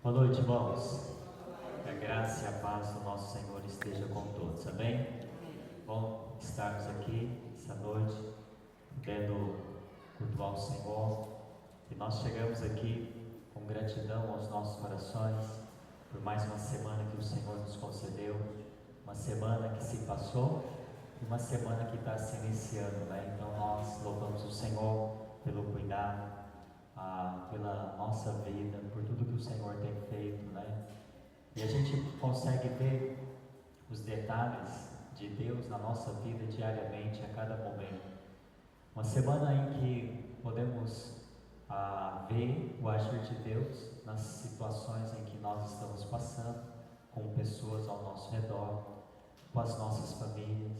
Boa noite, irmãos. Que a graça e a paz do nosso Senhor esteja com todos, amém? Bom estarmos aqui essa noite, podendo cultuar o Senhor. E nós chegamos aqui com gratidão aos nossos corações por mais uma semana que o Senhor nos concedeu, uma semana que se passou e uma semana que está se iniciando, né? Então nós louvamos o Senhor pelo cuidado, pela nossa vida, por tudo que o Senhor tem feito, né? E a gente consegue ver os detalhes de Deus na nossa vida diariamente, a cada momento. Uma semana em que podemos ver o agir de Deus nas situações em que nós estamos passando, com pessoas ao nosso redor, com as nossas famílias,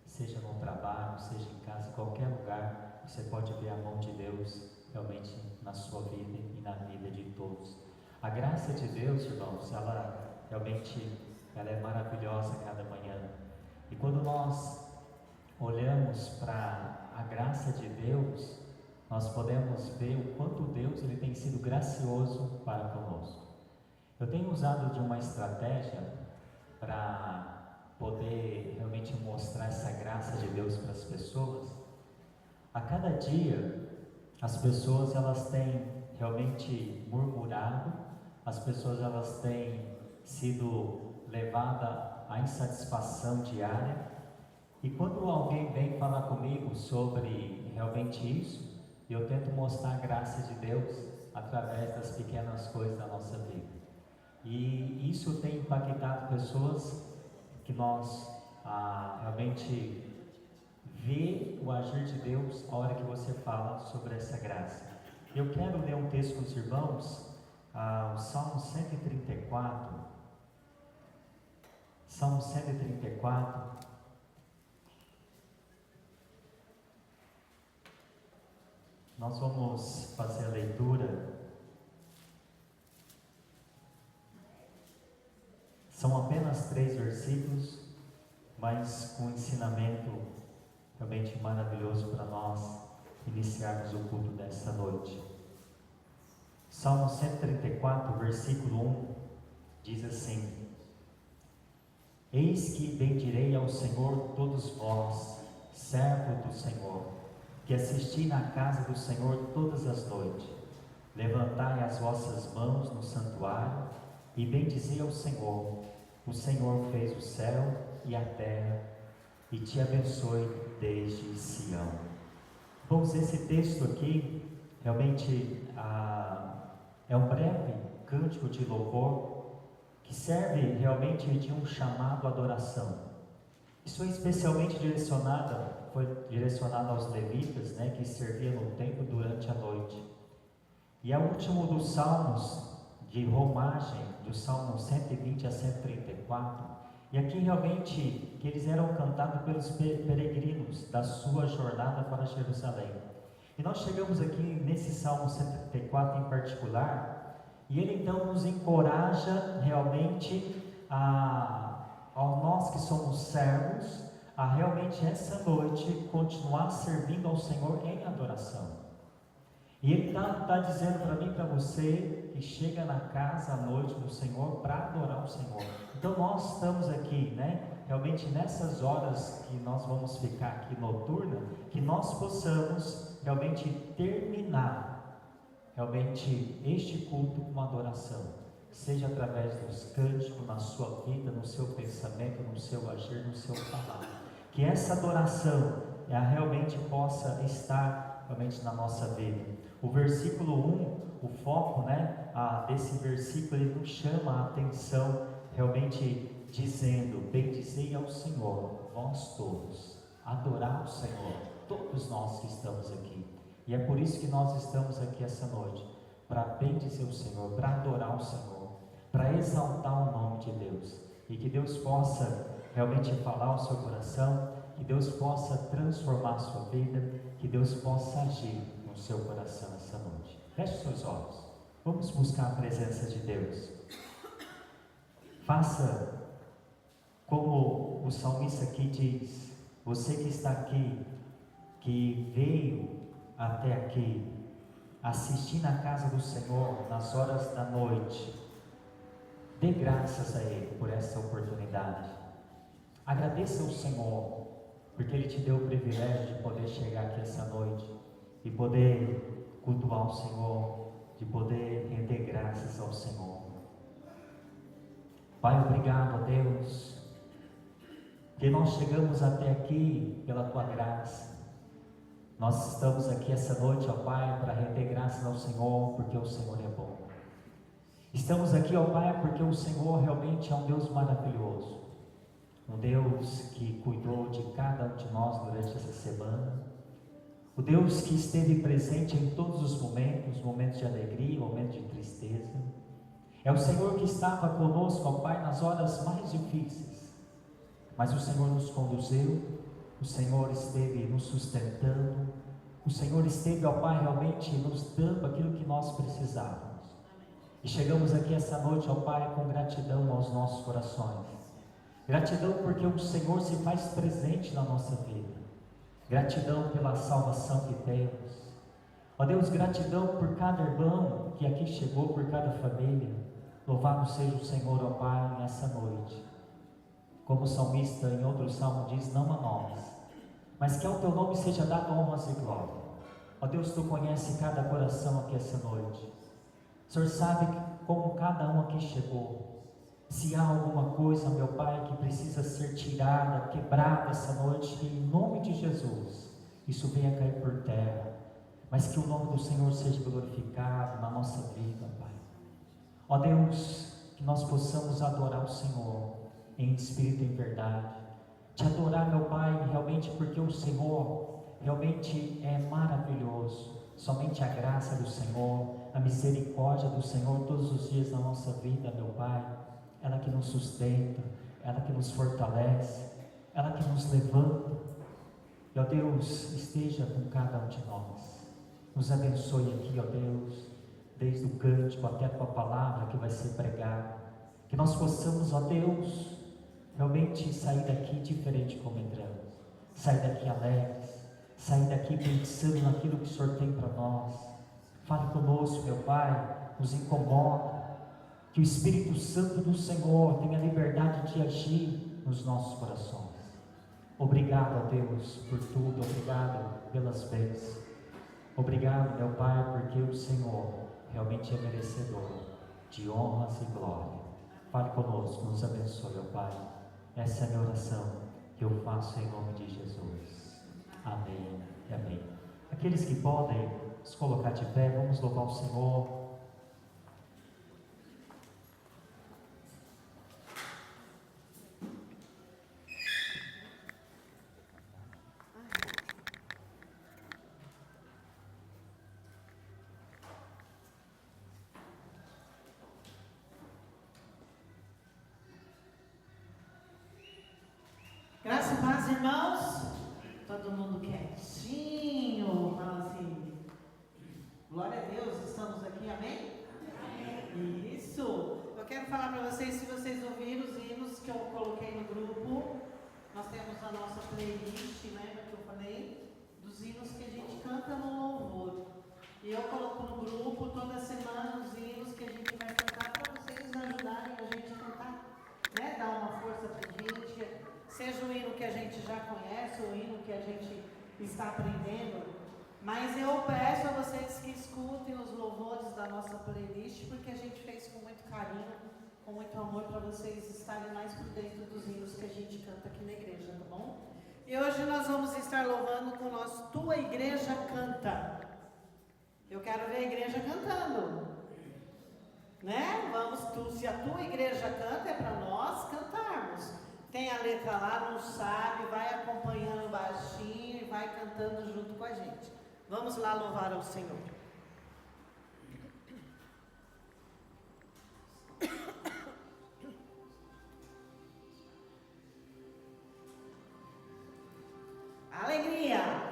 seja no trabalho, seja em casa, em qualquer lugar, você pode ver a mão de Deus realmente na sua vida e na vida de todos. A graça de Deus, irmãos, ela realmente é maravilhosa cada manhã. E quando nós olhamos para a graça de Deus, nós podemos ver o quanto Deus ele tem sido gracioso para conosco. Eu tenho usado de uma estratégia para poder realmente mostrar essa graça de Deus para as pessoas. A cada dia, as pessoas elas têm realmente murmurado, as pessoas elas têm sido levadas à insatisfação diária. E quando alguém vem falar comigo sobre realmente isso, eu tento mostrar a graça de Deus através das pequenas coisas da nossa vida. E isso tem impactado pessoas que nós realmente vê o agir de Deus a hora que você fala sobre essa graça. Eu quero ler um texto com os irmãos, o Salmo 134. Salmo 134. Nós vamos fazer a leitura. São apenas 3 versículos, mas com um ensinamento realmente maravilhoso para nós iniciarmos o culto desta noite. Salmo 134, versículo 1, diz assim: Eis que bendirei ao Senhor todos vós, servo do Senhor, que assisti na casa do Senhor todas as noites. Levantai as vossas mãos no santuário e bendizei ao Senhor. O Senhor fez o céu e a terra, e te abençoe desde Sião. Vamos, esse texto aqui realmente é um breve cântico de louvor que serve realmente de um chamado à adoração. Isso foi especialmente direcionado aos levitas, né, que serviam no templo durante a noite. E é o último dos salmos de romagem, do Salmo 120 a 134. E aqui realmente que eles eram cantados pelos peregrinos da sua jornada para Jerusalém. E nós chegamos aqui nesse Salmo 134 em particular, e ele então nos encoraja realmente ao nós que somos servos, a realmente essa noite continuar servindo ao Senhor em adoração. E ele está dizendo para mim e para você que chega na casa à noite do Senhor para adorar o Senhor. Então nós estamos aqui, né? Realmente nessas horas que nós vamos ficar aqui noturna, que nós possamos realmente terminar realmente este culto com adoração, seja através dos cânticos na sua vida, no seu pensamento, no seu agir, no seu falar. Que essa adoração realmente possa estar realmente na nossa vida. O versículo 1, o foco, né, desse versículo, ele nos chama a atenção realmente dizendo: bendizei ao Senhor, vós todos, adorar o Senhor, todos nós que estamos aqui. E é por isso que nós estamos aqui essa noite, para bendizer o Senhor, para adorar o Senhor, para exaltar o nome de Deus, e que Deus possa realmente falar ao seu coração, que Deus possa transformar a sua vida, que Deus possa agir no seu coração essa noite. Feche seus olhos, vamos buscar a presença de Deus. Faça como o salmista aqui diz: você que está aqui, que veio até aqui, assistir na casa do Senhor nas horas da noite, Dê graças a Ele por essa oportunidade. Agradeça ao Senhor, porque Ele te deu o privilégio de poder chegar aqui essa noite e poder cultuar o Senhor, de poder render graças ao Senhor. Pai, obrigado a Deus, que nós chegamos até aqui pela Tua graça. Nós estamos aqui essa noite, ó Pai, para render graças ao Senhor, porque o Senhor é bom. Estamos aqui, ó Pai, porque o Senhor realmente é um Deus maravilhoso, um Deus que cuidou de cada um de nós durante essa semana, o Deus que esteve presente em todos os momentos de alegria, momentos de tristeza. É o Senhor que estava conosco, ó Pai, nas horas mais difíceis, mas o Senhor nos conduziu, o Senhor esteve nos sustentando, o Senhor esteve, ó Pai, realmente nos dando aquilo que nós precisávamos. E chegamos aqui essa noite, ó Pai, com gratidão aos nossos corações. Gratidão porque o Senhor se faz presente na nossa vida. Gratidão pela salvação que temos. Ó Deus, gratidão por cada irmão que aqui chegou, por cada família. Louvado seja o Senhor, ó Pai, nessa noite. Como o salmista em outro salmo diz, não a nós, mas que ao Teu nome seja dado honras e glória. Ó Deus, Tu conhece cada coração aqui essa noite. O Senhor sabe como cada um aqui chegou. Se há alguma coisa, meu Pai, que precisa ser tirada, quebrada essa noite, que em nome de Jesus, isso venha cair por terra, mas que o nome do Senhor seja glorificado na nossa vida, Pai. Ó Deus, que nós possamos adorar o Senhor em espírito e em verdade, te adorar, meu Pai, realmente porque o Senhor realmente é maravilhoso. Somente a graça do Senhor, a misericórdia do Senhor todos os dias na nossa vida, meu Pai, ela que nos sustenta, ela que nos fortalece, ela que nos levanta. E ó Deus, esteja com cada um de nós, nos abençoe aqui, ó Deus, desde o cântico até a Tua palavra que vai ser pregada, que nós possamos, ó Deus, realmente sair daqui diferente como entramos, sair daqui alegres, sair daqui pensando naquilo que o Senhor tem para nós. Fale conosco, meu Pai, nos incomoda, que o Espírito Santo do Senhor tenha liberdade de agir nos nossos corações. Obrigado, ó Deus, por tudo, obrigado pelas bênçãos, obrigado, meu Pai, porque o Senhor realmente é merecedor de honras e glória. Fale conosco, nos abençoe, ó Pai. Essa é a minha oração que eu faço em nome de Jesus. Amém e amém. Aqueles que podem se colocar de pé, vamos louvar o Senhor. Graça e paz, irmãos. Todo mundo quietinho. Fala assim. Glória a Deus, estamos aqui, amém? Amém. Isso. Eu quero falar para vocês, se vocês ouviram os hinos que eu coloquei no grupo, nós temos a nossa playlist, lembra que eu falei? Dos hinos que a gente canta no louvor. E eu coloco no grupo toda semana os hinos que a gente vai cantar para vocês ajudarem a gente a cantar, né? Dar uma força para a gente. Seja o hino que a gente já conhece, ou o hino que a gente está aprendendo, mas eu peço a vocês que escutem os louvores da nossa playlist, porque a gente fez com muito carinho, com muito amor, para vocês estarem mais por dentro dos hinos que a gente canta aqui na igreja, tá bom? E hoje nós vamos estar louvando com o nosso Tua Igreja Canta. Eu quero ver a igreja cantando, né? Se a tua igreja canta, é para nós cantarmos. Tem a letra lá, não sabe, vai acompanhando baixinho e vai cantando junto com a gente. Vamos lá louvar ao Senhor. Alegria!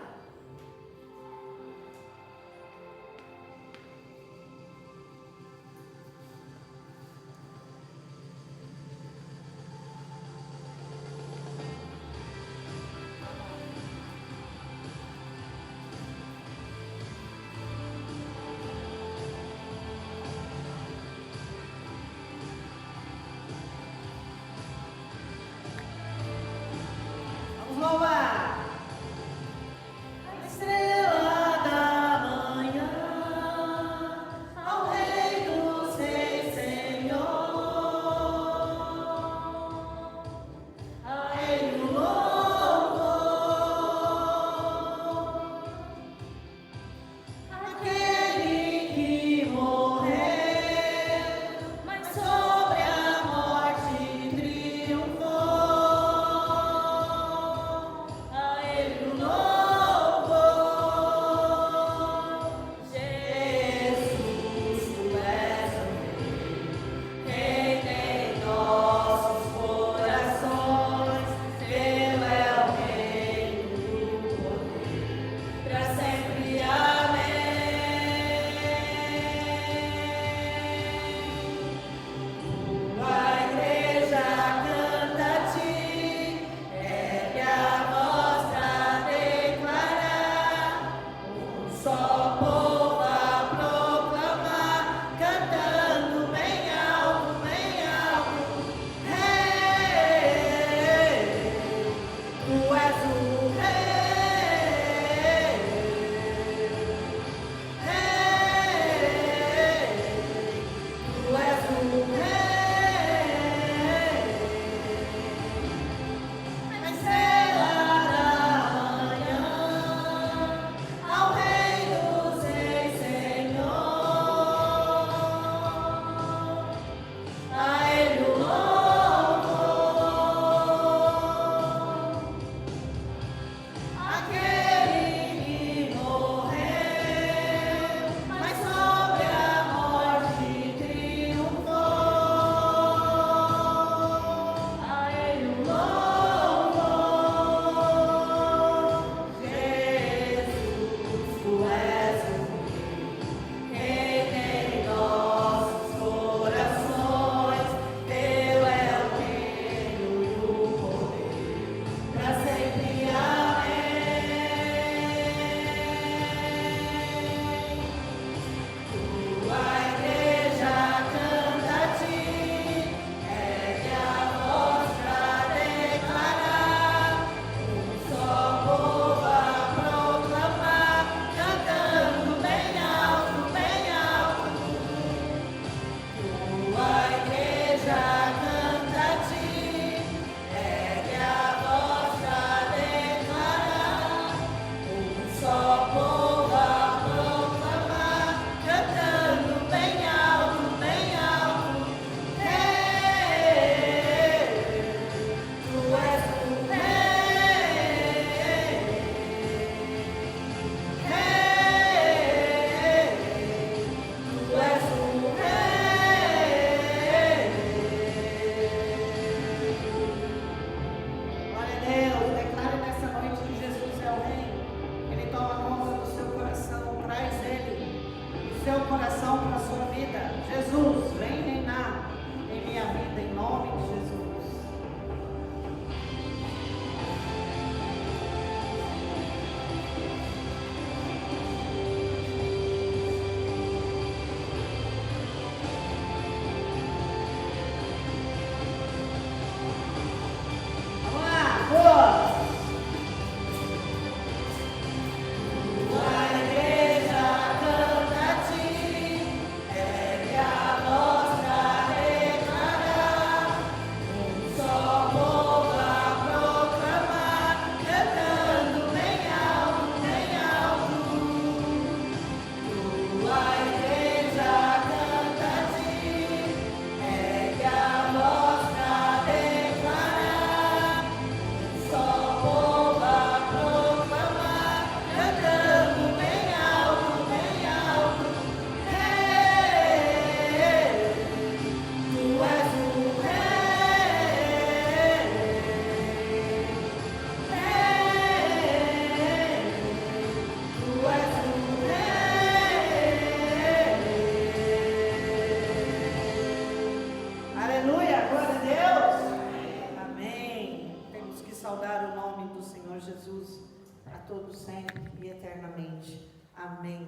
todos sempre e eternamente. Amém.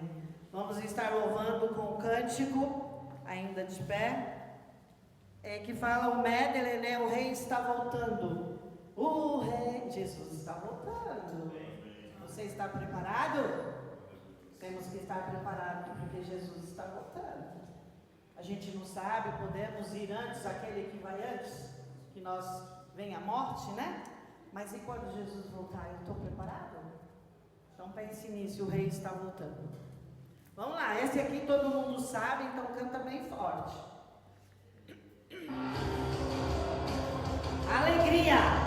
Vamos estar louvando com o cântico, ainda de pé, que fala o medley, né? O rei está voltando. O rei, Jesus está voltando. Você está preparado? Temos que estar preparados, porque Jesus está voltando. A gente não sabe, podemos ir antes, aquele que vai antes, que nós vem a morte, né? Mas e quando Jesus voltar, eu estou preparado? Então pense nisso, o rei está voltando. Vamos lá, esse aqui todo mundo sabe, então canta bem forte. Alegria!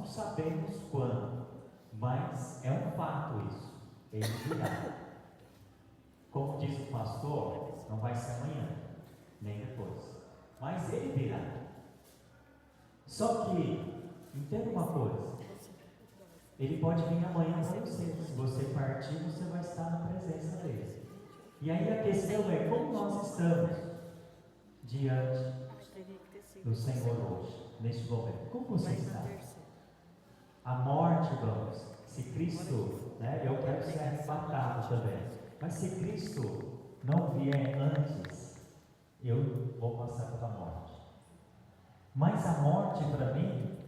não sabemos quando, mas é um fato isso. Ele virá. Como diz o pastor, não vai ser amanhã, nem depois. Mas ele virá. Só que, entenda uma coisa. Ele pode vir amanhã para você. Se você partir, você vai estar na presença dele. E aí a questão é como nós estamos diante do Senhor hoje, neste momento. Como você está? A morte, irmãos, se Cristo, eu quero ser arrebatado também, mas se Cristo não vier antes, eu vou passar pela morte. Mas a morte para mim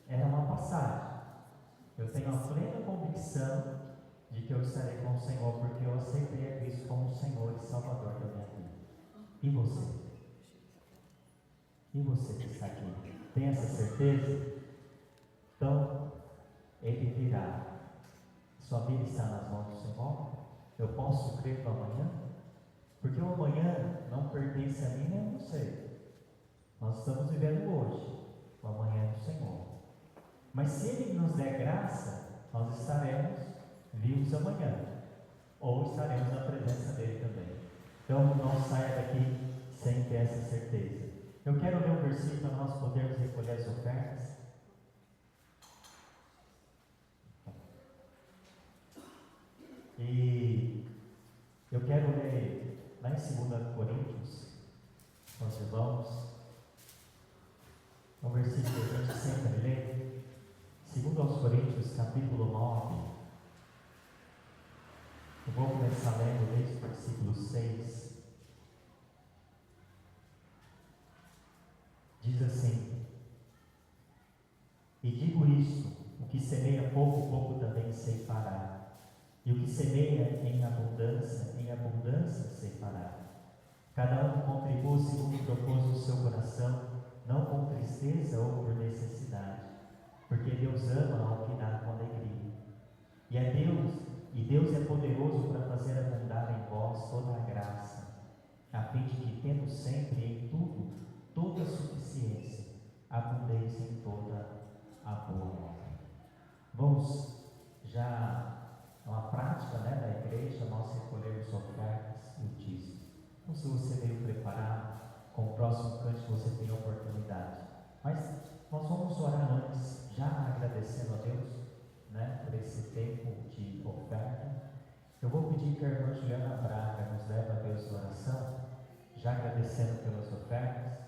era uma passagem. Eu tenho a plena convicção de que eu estarei com o Senhor, porque eu aceitei a Cristo como o Senhor e Salvador da minha vida. E você? E você que está aqui? Tem essa certeza? Então, Ele virá. Sua vida está nas mãos do Senhor? Eu posso crer no amanhã? Porque o amanhã não pertence a mim nem a você. Nós estamos vivendo hoje. O amanhã é do Senhor. Mas se Ele nos der graça, nós estaremos vivos amanhã. Ou estaremos na presença dEle também. Então não saia daqui sem ter essa certeza. Eu quero ler um versículo para nós podermos recolher as ofertas. E eu quero ler lá em 2 Coríntios, com os irmãos, um versículo que a gente sempre lê. 2 Coríntios, capítulo 9. Eu vou começar lendo desde o versículo 6. Diz assim: E digo isto: o que semeia pouco, pouco também ceifará. E o que semeia em abundância ceifará. Cada um contribua segundo propôs no seu coração, não com tristeza ou por necessidade, porque Deus ama ao que dá com alegria. E Deus é poderoso para fazer abundar em vós toda a graça, a fim de que, tendo sempre em tudo toda a suficiência, abundeis em toda a boa obra. Vamos já uma prática da igreja, nós recolhermos ofertas e o dízimo. Então, se você veio preparado, com o próximo cântico você tem a oportunidade. Mas nós vamos orar antes, já agradecendo a Deus, por esse tempo de oferta. Eu vou pedir que a irmã Juliana Braga nos leve a Deus em oração, já agradecendo pelas ofertas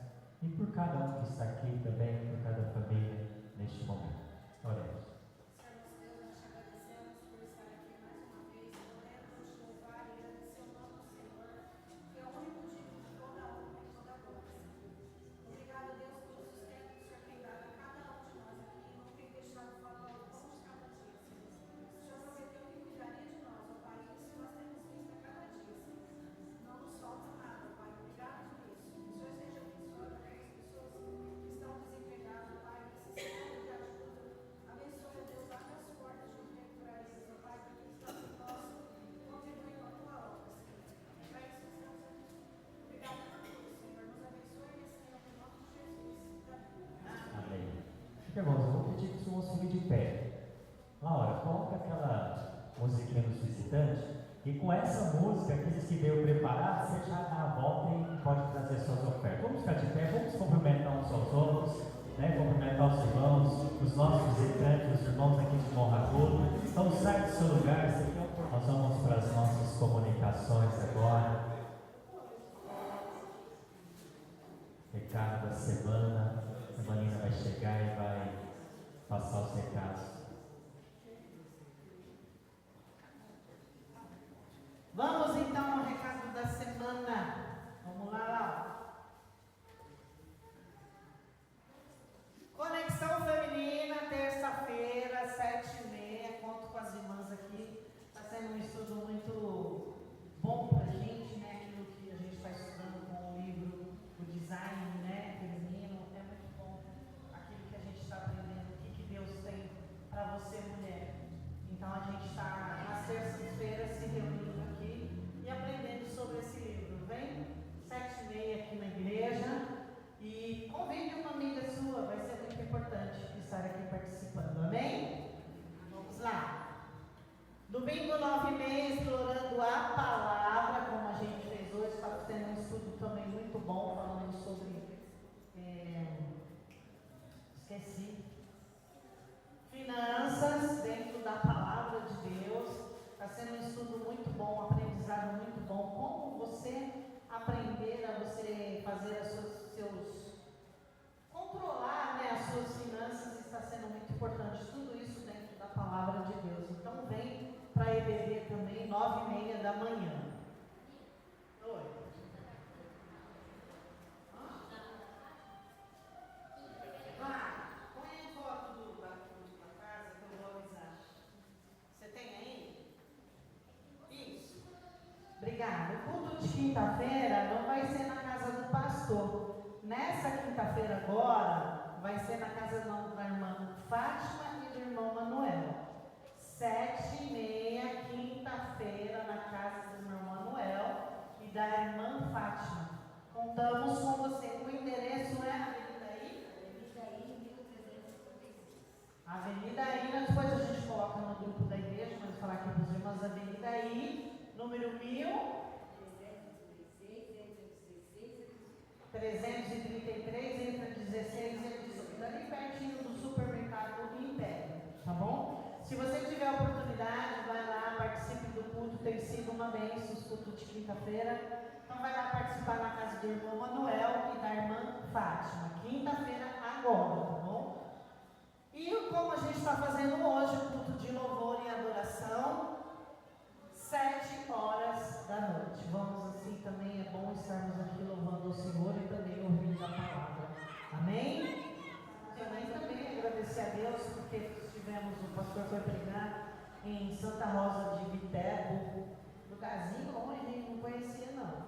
e por cada um que está aqui também, por cada família neste momento. Oremos. Irmãos, eu vou pedir que os irmãos fiquem de pé. Laura, coloca aquela musiquinha dos visitantes. E com essa música, aqueles que veio preparar, você já dá a volta e pode trazer suas ofertas. Vamos ficar de pé, vamos cumprimentar uns aos outros, cumprimentar os irmãos, os nossos visitantes, os irmãos aqui de Morragudo. Então sai do seu lugar, nós vamos para as nossas comunicações agora. Recado da semana. A Marina vai chegar e vai passar os recados. Vamos então ao recado da semana. Vamos lá, Laura. Conexão Feminina, terça-feira, 7h30. Conto com as irmãs aqui. Está sendo um estudo muito bom para a gente, aquilo que a gente está estudando com o livro, o design, feminino. É muito bom aquilo que a gente está aprendendo, o que Deus tem mês explorando a palavra, como a gente fez hoje, está tendo um estudo também muito bom, falando sobre, finanças dentro da palavra de Deus. Está sendo um estudo muito bom, um aprendizado muito bom, como você aprender a você fazer controlar, né, as suas finanças, está sendo muito importante, tudo isso dentro da palavra de Deus. Então vem para a EBD também, 9h30 da manhã. Oi. Põe a foto da casa que eu vou avisar. Você tem aí? Isso. Obrigada. O culto de quinta-feira não vai ser na casa do pastor. Nessa quinta-feira agora, vai ser na casa da irmã Fátima e do irmão Manuel. 7h30, quinta-feira, na casa do irmão Manuel e da irmã Fátima. Contamos com você. O endereço é Avenida I, depois a gente coloca no grupo da igreja, mas falar aqui para os irmãos, Avenida I, número 1333, entre 16 e 18, ali pertinho do supermercado Império, tá bom? Se você tiver a oportunidade, vai lá, participe do culto, tem sido uma bênção o culto de quinta-feira. Então vai lá participar na casa do irmão Manuel e da irmã Fátima, quinta-feira agora, tá bom? E como a gente está fazendo hoje, o culto de louvor e adoração, 7h da noite. Vamos assim também, é bom estarmos aqui louvando o Senhor e também ouvindo a palavra. Amém? Também agradecer a Deus, porque o pastor foi pregar em Santa Rosa de Viterbo, lugarzinho longe, não conhecia não.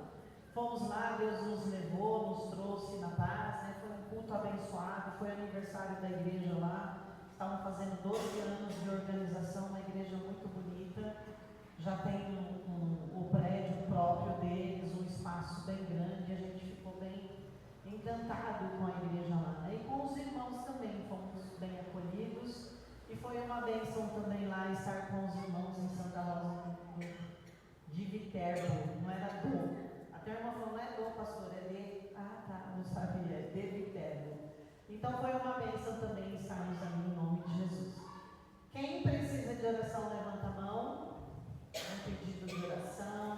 Fomos lá, Deus nos levou, nos trouxe na paz, né? Foi um culto abençoado, foi aniversário da igreja lá, estavam fazendo 12 anos de organização, uma igreja muito bonita, já tem o prédio próprio deles, um espaço bem grande, a gente ficou bem encantado com a igreja lá, e com os irmãos também, fomos bem acolhidos, e foi uma bênção também lá estar com os irmãos em Santa Rosa de Viterbo, não era até a irmã falou, não é pastor, é não sabia, é de Viterbo. Então foi uma bênção também estarmos ali em nome de Jesus. Quem precisa de oração, levanta a mão, um pedido de oração.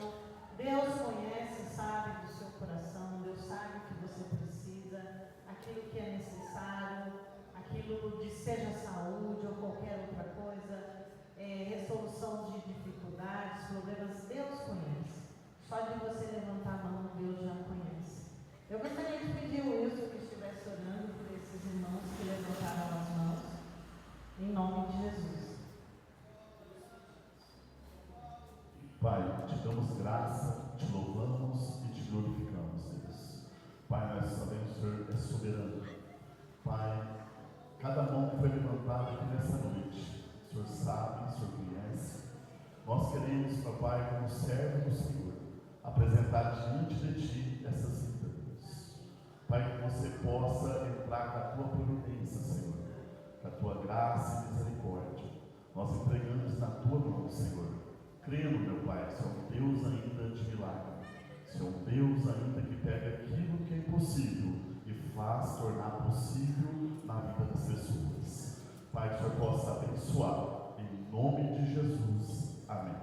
Deus conhece, sabe do seu coração, Deus sabe o que você precisa, aquilo que é necessário, aquilo de seja saúde ou qualquer outra coisa, resolução de dificuldades, problemas, Deus conhece. Só de você levantar a mão, Deus já conhece. Eu gostaria de pedir o Wilson que estivesse orando por esses irmãos que levantaram as mãos, em nome de Jesus. Pai, te damos graça, te louvamos e te glorificamos, Deus. Pai, nós sabemos que o Senhor é soberano. Pai, cada mão que foi levantada aqui nessa noite, o Senhor sabe, o Senhor conhece. Nós queremos, Pai, como servo do Senhor, apresentar diante de Ti essas vidas. Pai, que você possa entrar com a Tua providência, Senhor, com a Tua graça e misericórdia. Nós entregamos na Tua mão, Senhor. Crendo, meu Pai, que Você é um Deus ainda de milagre. Você é um Deus ainda que pega aquilo que é impossível e faz tornar possível na vida das pessoas. Pai, que o Senhor possa abençoar, em nome de Jesus. Amém.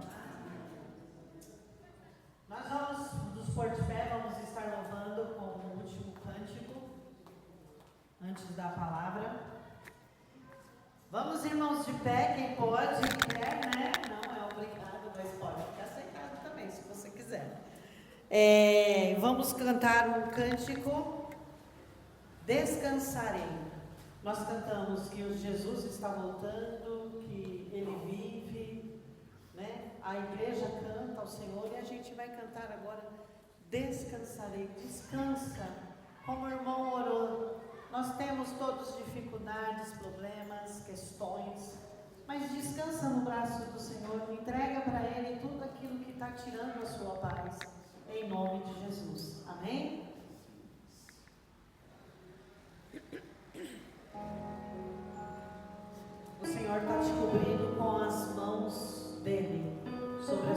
Nós vamos nos pôr de pé, vamos estar louvando com o último cântico, antes da palavra. Vamos, irmãos, de pé, quem pode, quer, né? Não é obrigado, mas pode ficar sentado também, se você quiser. Vamos cantar um cântico, Descansarei. Nós cantamos que o Jesus está voltando, que Ele vive, né? A igreja canta ao Senhor e a gente vai cantar agora, Descansarei. Descansa, como o irmão orou. Nós temos todos dificuldades, problemas, questões, mas descansa no braço do Senhor, entrega para Ele tudo aquilo que está tirando a sua paz, em nome de Jesus. Amém? O Senhor está te cobrindo com as mãos dEle sobre a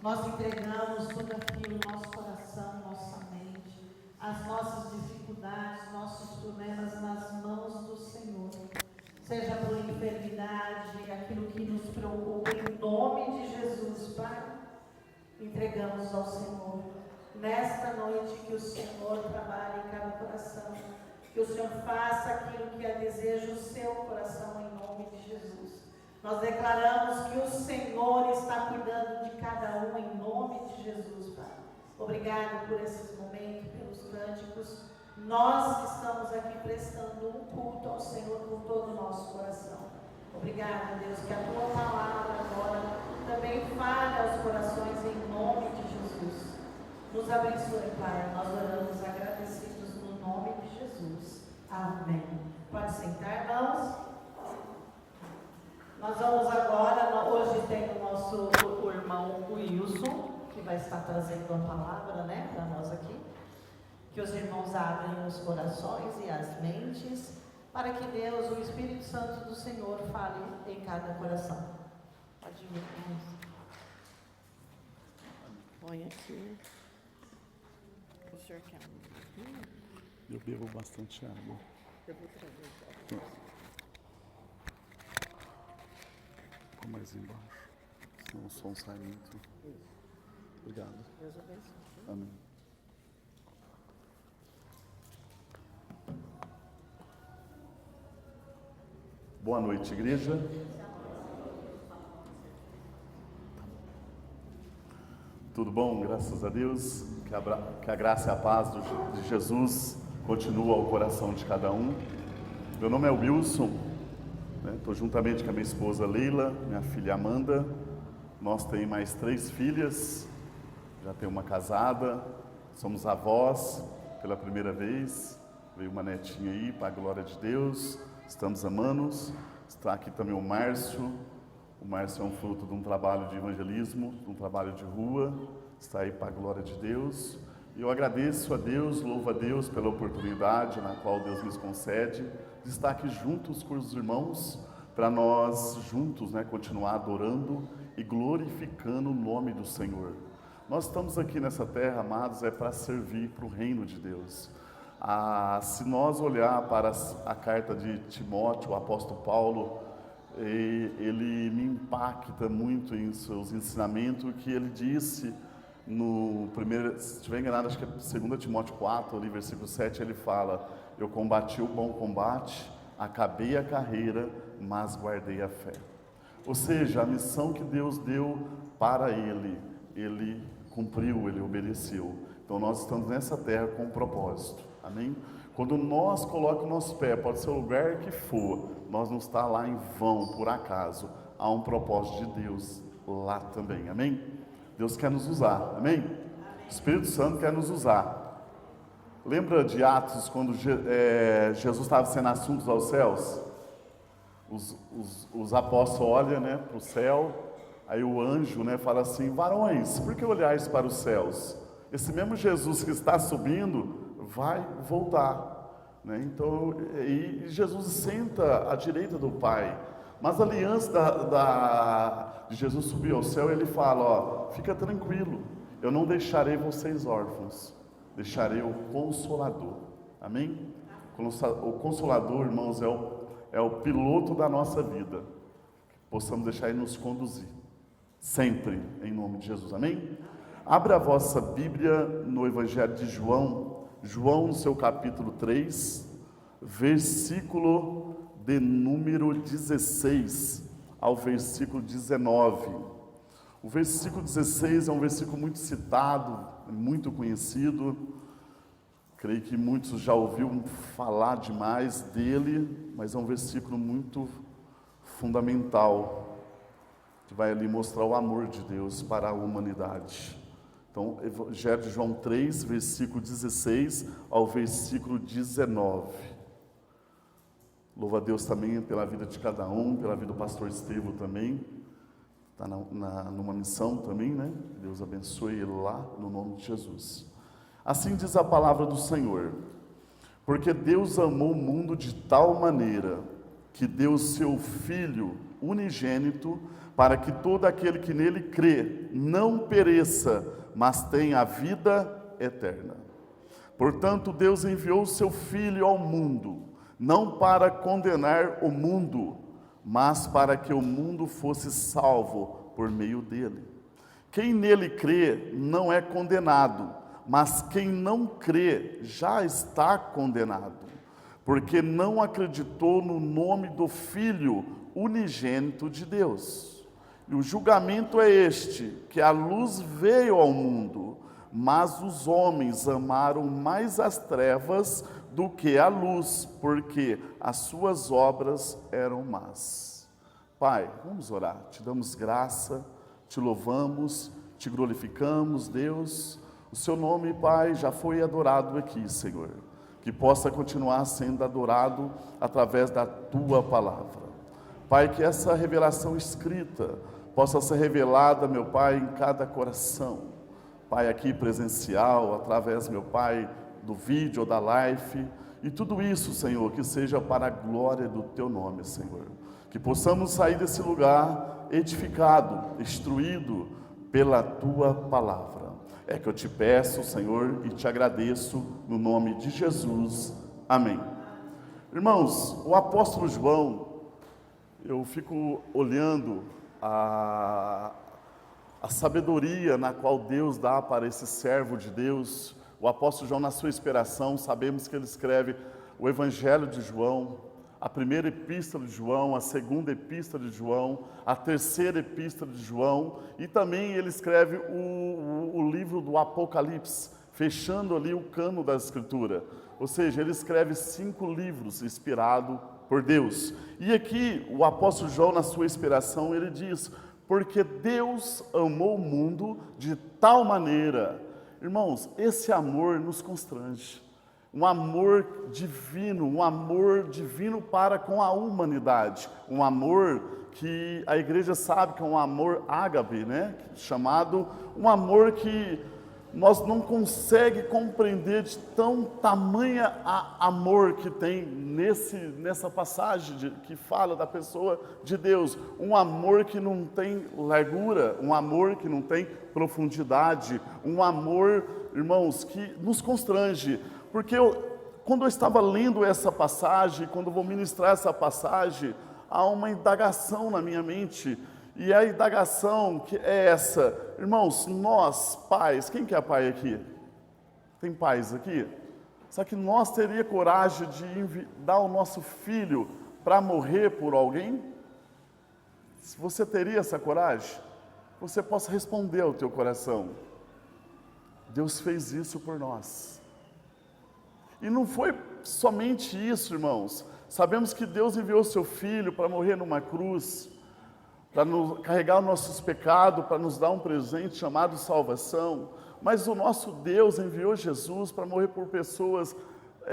Nós entregamos tudo aquilo, nosso coração, nossa mente, as nossas dificuldades, nossos problemas nas mãos do Senhor. Seja por enfermidade, aquilo que nos preocupa, em nome de Jesus, Pai, entregamos ao Senhor. Nesta noite, que o Senhor trabalhe em cada coração, que o Senhor faça aquilo que é desejo o seu coração, em nome de Jesus. Nós declaramos que o Senhor está cuidando de cada um, em nome de Jesus, Pai. Obrigado por esses momentos, pelos cânticos. Nós estamos aqui prestando um culto ao Senhor com todo o nosso coração. Obrigado, Deus, que a tua palavra agora também fale aos corações, em nome de Jesus. Nos abençoe, Pai. Nós oramos agradecidos no nome de Jesus. Amém. Pode sentar, irmãos. Nós vamos agora, hoje tem o nosso irmão Wilson, que vai estar trazendo a palavra, né, para nós aqui. Que os irmãos abrem os corações e as mentes, para que Deus, o Espírito Santo do Senhor, fale em cada coração. Pode vir, irmãos. Põe aqui. O senhor quer? Eu bebo bastante água. Eu vou trazer. Ficou mais embaixo, senão o som sai muito. Obrigado. Deus abençoe. Amém. Boa noite, igreja. Tudo bom? Graças a Deus. Que a graça e a paz de Jesus continua ao coração de cada um. Meu nome é Wilson. Estou juntamente com a minha esposa Leila, minha filha Amanda. Nós temos mais 3 filhas, já tem uma casada, somos avós pela primeira vez. Veio uma netinha aí, para a glória de Deus, estamos amando. Está aqui também o Márcio. O Márcio é um fruto de um trabalho de evangelismo, de um trabalho de rua, está aí para a glória de Deus. E eu agradeço a Deus, louvo a Deus pela oportunidade na qual Deus nos concede de estar aqui juntos com os irmãos, para nós juntos, continuar adorando e glorificando o nome do Senhor. Nós estamos aqui nessa terra, amados, para servir para o reino de Deus. Se nós olhar para a carta de Timóteo, o apóstolo Paulo, ele me impacta muito em seus ensinamentos, que ele disse no primeiro, se estiver enganado, acho que é 2 Timóteo 4, ali, versículo 7, ele fala: eu combati o bom combate, acabei a carreira, mas guardei a fé. Ou seja, a missão que Deus deu para ele cumpriu, ele obedeceu. Então nós estamos nessa terra com um propósito, amém? Quando nós colocamos o nosso pé, pode ser o lugar que for, nós não estamos lá em vão, por acaso. Há um propósito de Deus lá também, amém? Deus quer nos usar, amém? O Espírito Santo quer nos usar. Lembra de Atos, quando Jesus estava sendo assunto aos céus? Os apóstolos olham, para o céu, aí o anjo, fala assim: varões, por que olhais para os céus? Esse mesmo Jesus que está subindo vai voltar, Então, e Jesus senta à direita do Pai. Mas ali antes de Jesus subir ao céu, ele fala: fica tranquilo, eu não deixarei vocês órfãos, deixarei o Consolador, amém? O Consolador, irmãos, é o piloto da nossa vida, que possamos deixar ele nos conduzir, sempre, em nome de Jesus, amém? Abra a vossa Bíblia no Evangelho de João, no seu capítulo 3, versículo de número 16 ao versículo 19. O versículo 16 é um versículo muito citado, muito conhecido. Creio que muitos já ouviram falar demais dele, mas é um versículo muito fundamental, que vai ali mostrar o amor de Deus para a humanidade. Então, Evangelho de João 3, versículo 16 ao versículo 19. Louvo a Deus também pela vida de cada um, pela vida do pastor Estevão também. Está numa missão também, Deus abençoe ele lá, no nome de Jesus. Assim diz a palavra do Senhor: porque Deus amou o mundo de tal maneira, que deu o seu Filho unigênito, para que todo aquele que nele crê não pereça, mas tenha a vida eterna. Portanto, Deus enviou o seu Filho ao mundo, não para condenar o mundo, mas para que o mundo fosse salvo por meio dele. Quem nele crê não é condenado, mas quem não crê já está condenado, porque não acreditou no nome do Filho unigênito de Deus. E o julgamento é este, que a luz veio ao mundo, mas os homens amaram mais as trevas do que a luz, porque as suas obras eram más. Pai, vamos orar. Te damos graça, te louvamos, te glorificamos, Deus. O seu nome, Pai, já foi adorado aqui, Senhor. Que possa continuar sendo adorado através da tua palavra. Pai, que essa revelação escrita possa ser revelada, meu Pai, em cada coração. Pai, aqui presencial, através, meu Pai, do vídeo ou da live. E tudo isso, Senhor, que seja para a glória do teu nome, Senhor. Que possamos sair desse lugar edificado, instruído pela tua palavra. É que eu te peço, Senhor, e te agradeço no nome de Jesus. Amém. Irmãos, o apóstolo João, eu fico olhando a sabedoria na qual Deus dá para esse servo de Deus. O apóstolo João, na sua inspiração, sabemos que ele escreve o Evangelho de João, a primeira epístola de João, a segunda epístola de João, a terceira epístola de João, e também ele escreve o livro do Apocalipse, fechando ali o cano da Escritura. Ou seja, ele escreve 5 livros inspirados por Deus. E aqui o apóstolo João, na sua inspiração, ele diz: porque Deus amou o mundo de tal maneira. Irmãos, esse amor nos constrange. Um amor divino para com a humanidade. Um amor que a igreja sabe que é um amor ágape, né? Chamado um amor que nós não conseguimos compreender de tão tamanha amor que tem nessa passagem que fala da pessoa de Deus. Um amor que não tem largura, um amor que não tem profundidade, um amor, irmãos, que nos constrange. Porque quando eu estava lendo essa passagem, quando eu vou ministrar essa passagem, há uma indagação na minha mente. E a indagação que é essa: irmãos, nós, pais, quem que é pai aqui? Tem pais aqui? Será que nós teríamos coragem de dar o nosso filho para morrer por alguém? Se você teria essa coragem, você possa responder ao teu coração: Deus fez isso por nós. E não foi somente isso, irmãos. Sabemos que Deus enviou o seu filho para morrer numa cruz, para carregar os nossos pecados, para nos dar um presente chamado salvação. Mas o nosso Deus enviou Jesus para morrer por pessoas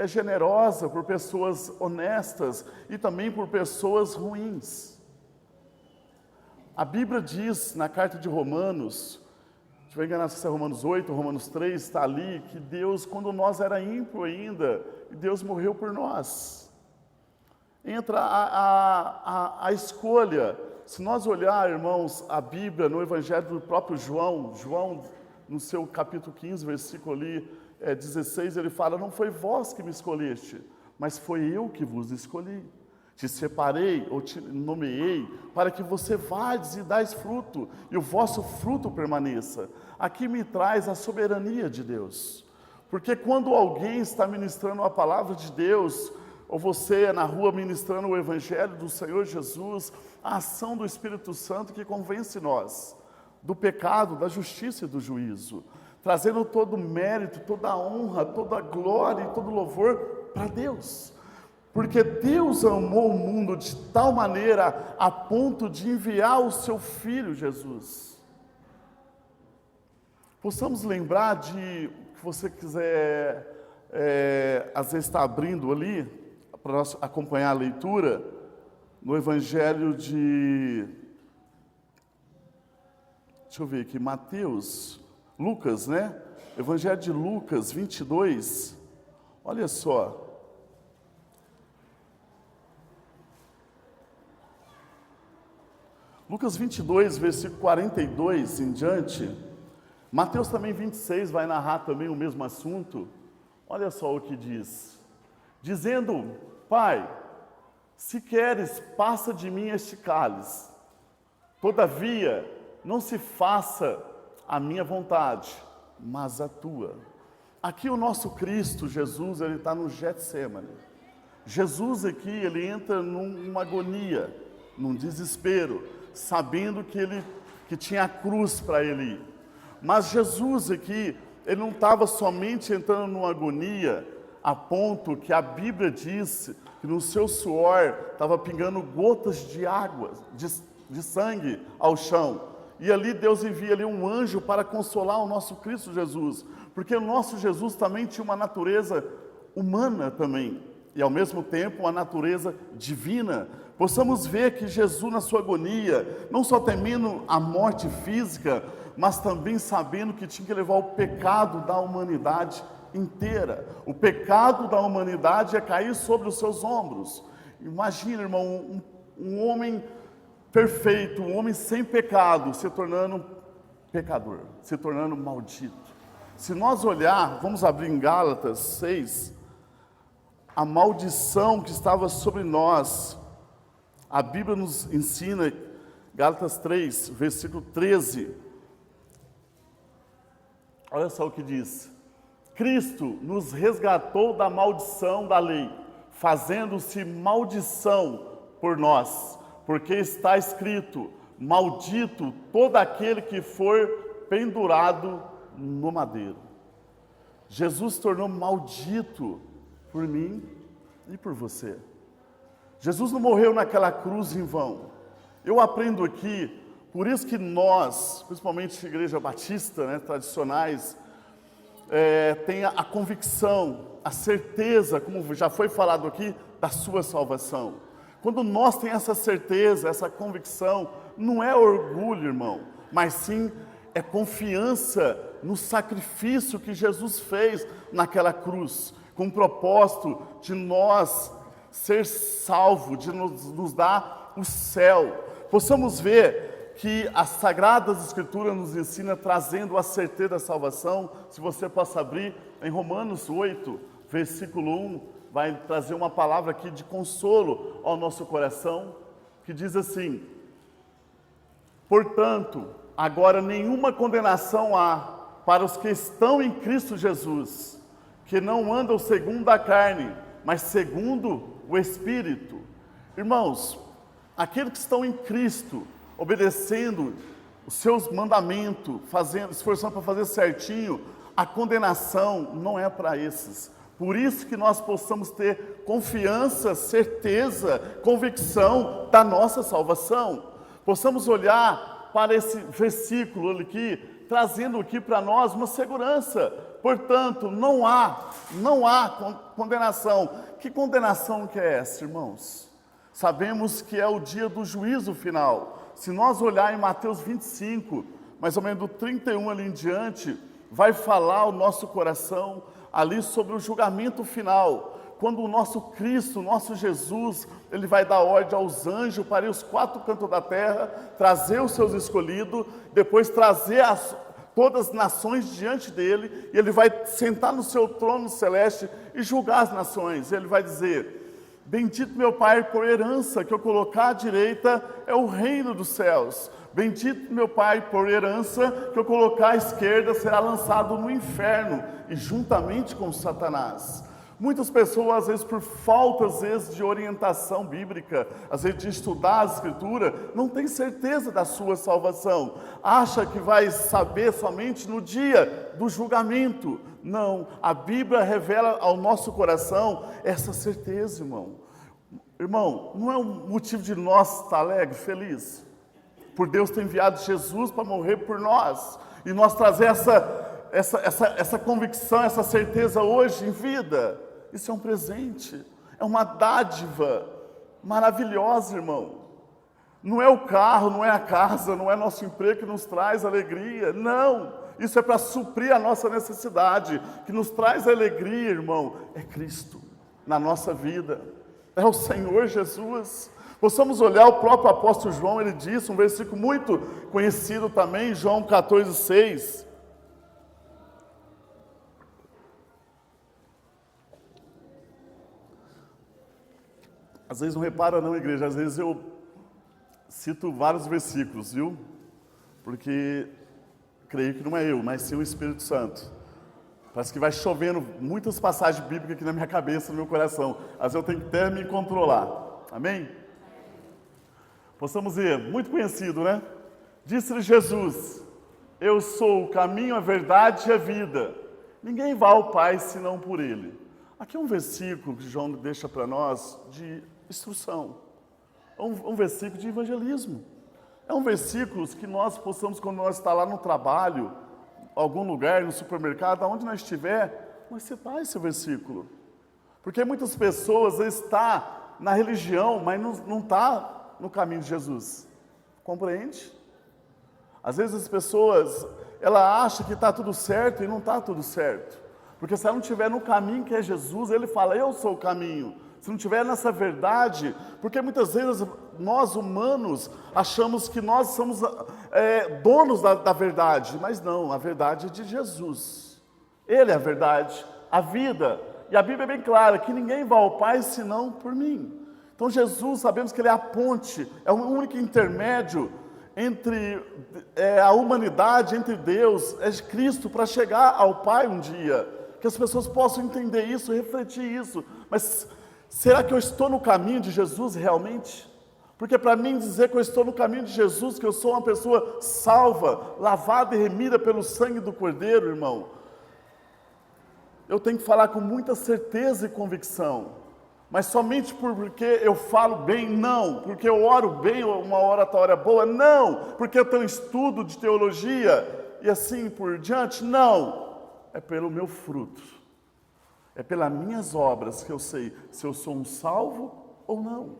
generosas, por pessoas honestas e também por pessoas ruins. A Bíblia diz na carta de Romanos, se não me engano, se é Romanos 8, Romanos 3, está ali, que Deus, quando nós era ímpio ainda, Deus morreu por nós. Entra a escolha. Se nós olhar, irmãos, a Bíblia no Evangelho do próprio João, no seu capítulo 15, versículo ali, 16, ele fala: não foi vós que me escolheste, mas foi eu que vos escolhi. Te separei ou te nomeei para que você vades e dais fruto, e o vosso fruto permaneça. Aqui me traz a soberania de Deus. Porque quando alguém está ministrando a palavra de Deus, ou você é na rua ministrando o Evangelho do Senhor Jesus, a ação do Espírito Santo que convence nós do pecado, da justiça e do juízo, trazendo todo o mérito, toda a honra, toda a glória e todo o louvor para Deus. Porque Deus amou o mundo de tal maneira a ponto de enviar o seu Filho Jesus. Possamos lembrar de, se você quiser, às vezes está abrindo ali, para nós acompanhar a leitura, no Evangelho de, deixa eu ver aqui, Lucas, né? Evangelho de Lucas 22, olha só. Lucas 22, versículo 42 em diante. Mateus também 26 vai narrar também o mesmo assunto. Olha só o que diz. Dizendo: Pai, se queres, passa de mim este cálice. Todavia, não se faça a minha vontade, mas a tua. Aqui o nosso Cristo, Jesus, ele está no Getsêmani. Jesus aqui, ele entra numa agonia, num desespero, sabendo que tinha a cruz para ele ir. Mas Jesus aqui, ele não estava somente entrando numa agonia, a ponto que a Bíblia diz que no seu suor estava pingando gotas de água, de sangue ao chão. E ali Deus envia ali um anjo para consolar o nosso Cristo Jesus, porque o nosso Jesus também tinha uma natureza humana também, e ao mesmo tempo uma natureza divina. Possamos ver que Jesus na sua agonia, não só temendo a morte física, mas também sabendo que tinha que levar o pecado da humanidade inteira. O pecado da humanidade ia cair sobre os seus ombros. Imagina, irmão, um homem perfeito, um homem sem pecado, se tornando pecador, se tornando maldito. Se nós olhar, vamos abrir em Gálatas 6, a maldição que estava sobre nós. A Bíblia nos ensina, Gálatas 3, versículo 13. Olha só o que diz. Cristo nos resgatou da maldição da lei, fazendo-se maldição por nós, porque está escrito: maldito todo aquele que for pendurado no madeiro. Jesus se tornou maldito por mim e por você. Jesus não morreu naquela cruz em vão. Eu aprendo aqui, por isso que nós, principalmente a igreja batista, tradicionais, tem a convicção, a certeza, como já foi falado aqui, da sua salvação. Quando nós temos essa certeza, essa convicção, não é orgulho, irmão, mas sim é confiança no sacrifício que Jesus fez naquela cruz, com o propósito de nós ser salvo, de nos dar o céu. Possamos ver que as Sagradas Escrituras nos ensina trazendo a certeza da salvação. Se você possa abrir em Romanos 8, versículo 1, vai trazer uma palavra aqui de consolo ao nosso coração, que diz assim: portanto, agora nenhuma condenação há para os que estão em Cristo Jesus, que não andam segundo a carne, mas segundo o Espírito. Irmãos, aqueles que estão em Cristo, obedecendo os seus mandamentos, esforçando para fazer certinho, a condenação não é para esses. Por isso que nós possamos ter confiança, certeza, convicção da nossa salvação. Possamos olhar para esse versículo aqui, trazendo aqui para nós uma segurança. Portanto, não há condenação. Que condenação que é essa, irmãos? Sabemos que é o dia do juízo final. Se nós olhar em Mateus 25, mais ou menos do 31 ali em diante, vai falar o nosso coração ali sobre o julgamento final. Quando o nosso Cristo, o nosso Jesus, ele vai dar ordem aos anjos para ir aos quatro cantos da terra, trazer os seus escolhidos, depois trazer todas as nações diante dele, e ele vai sentar no seu trono celeste e julgar as nações. Ele vai dizer: bendito meu Pai, por herança que eu colocar à direita é o reino dos céus. Bendito meu Pai, por herança que eu colocar à esquerda será lançado no inferno, e juntamente com Satanás. Muitas pessoas, às vezes, por falta, às vezes, de orientação bíblica, às vezes de estudar a Escritura, não tem certeza da sua salvação. Acha que vai saber somente no dia do julgamento. Não, a Bíblia revela ao nosso coração essa certeza, irmão. Irmão, não é um motivo de nós estar alegre, feliz, por Deus ter enviado Jesus para morrer por nós, e nós trazer essa convicção, essa certeza hoje em vida. Isso é um presente, é uma dádiva maravilhosa, irmão. Não é o carro, não é a casa, não é nosso emprego que nos traz alegria, não. Isso é para suprir a nossa necessidade. Que nos traz alegria, irmão, é Cristo na nossa vida, é o Senhor Jesus. Possamos olhar o próprio apóstolo João, ele disse, um versículo muito conhecido também, João 14:6. Às vezes não repara não, igreja, às vezes eu cito vários versículos, viu? Porque creio que não é eu, mas sim o Espírito Santo. Parece que vai chovendo muitas passagens bíblicas aqui na minha cabeça, no meu coração. Às vezes eu tenho que até me controlar. Amém? Possamos ver, muito conhecido, né? Disse-lhe Jesus, eu sou o caminho, a verdade e a vida. Ninguém vai ao Pai senão por Ele. Aqui é um versículo que João deixa para nós de instrução. É um versículo de evangelismo. É um versículo que nós possamos, quando nós estamos lá no trabalho, algum lugar, no supermercado, aonde nós estiver, nós citar esse versículo. Porque muitas pessoas estão na religião, mas não estão no caminho de Jesus. Compreende? Às vezes as pessoas, ela acha que está tudo certo e não está tudo certo. Porque se ela não estiver no caminho que é Jesus, ele fala, eu sou o caminho. Se não estiver nessa verdade, porque muitas vezes nós humanos achamos que nós somos donos da verdade, mas não, a verdade é de Jesus. Ele é a verdade, a vida. E a Bíblia é bem clara, que ninguém vai ao Pai senão por mim. Então Jesus, sabemos que Ele é a ponte, é o único intermédio entre a humanidade, entre Deus, é Cristo, para chegar ao Pai um dia. Que as pessoas possam entender isso, refletir isso. Mas será que eu estou no caminho de Jesus realmente? Porque para mim dizer que eu estou no caminho de Jesus, que eu sou uma pessoa salva, lavada e remida pelo sangue do Cordeiro, irmão, eu tenho que falar com muita certeza e convicção. Mas somente porque eu falo bem, não. Porque eu oro bem, uma oratória boa, não. Porque eu tenho estudo de teologia e assim por diante, não. É pelo meu fruto. É pelas minhas obras que eu sei se eu sou um salvo ou não.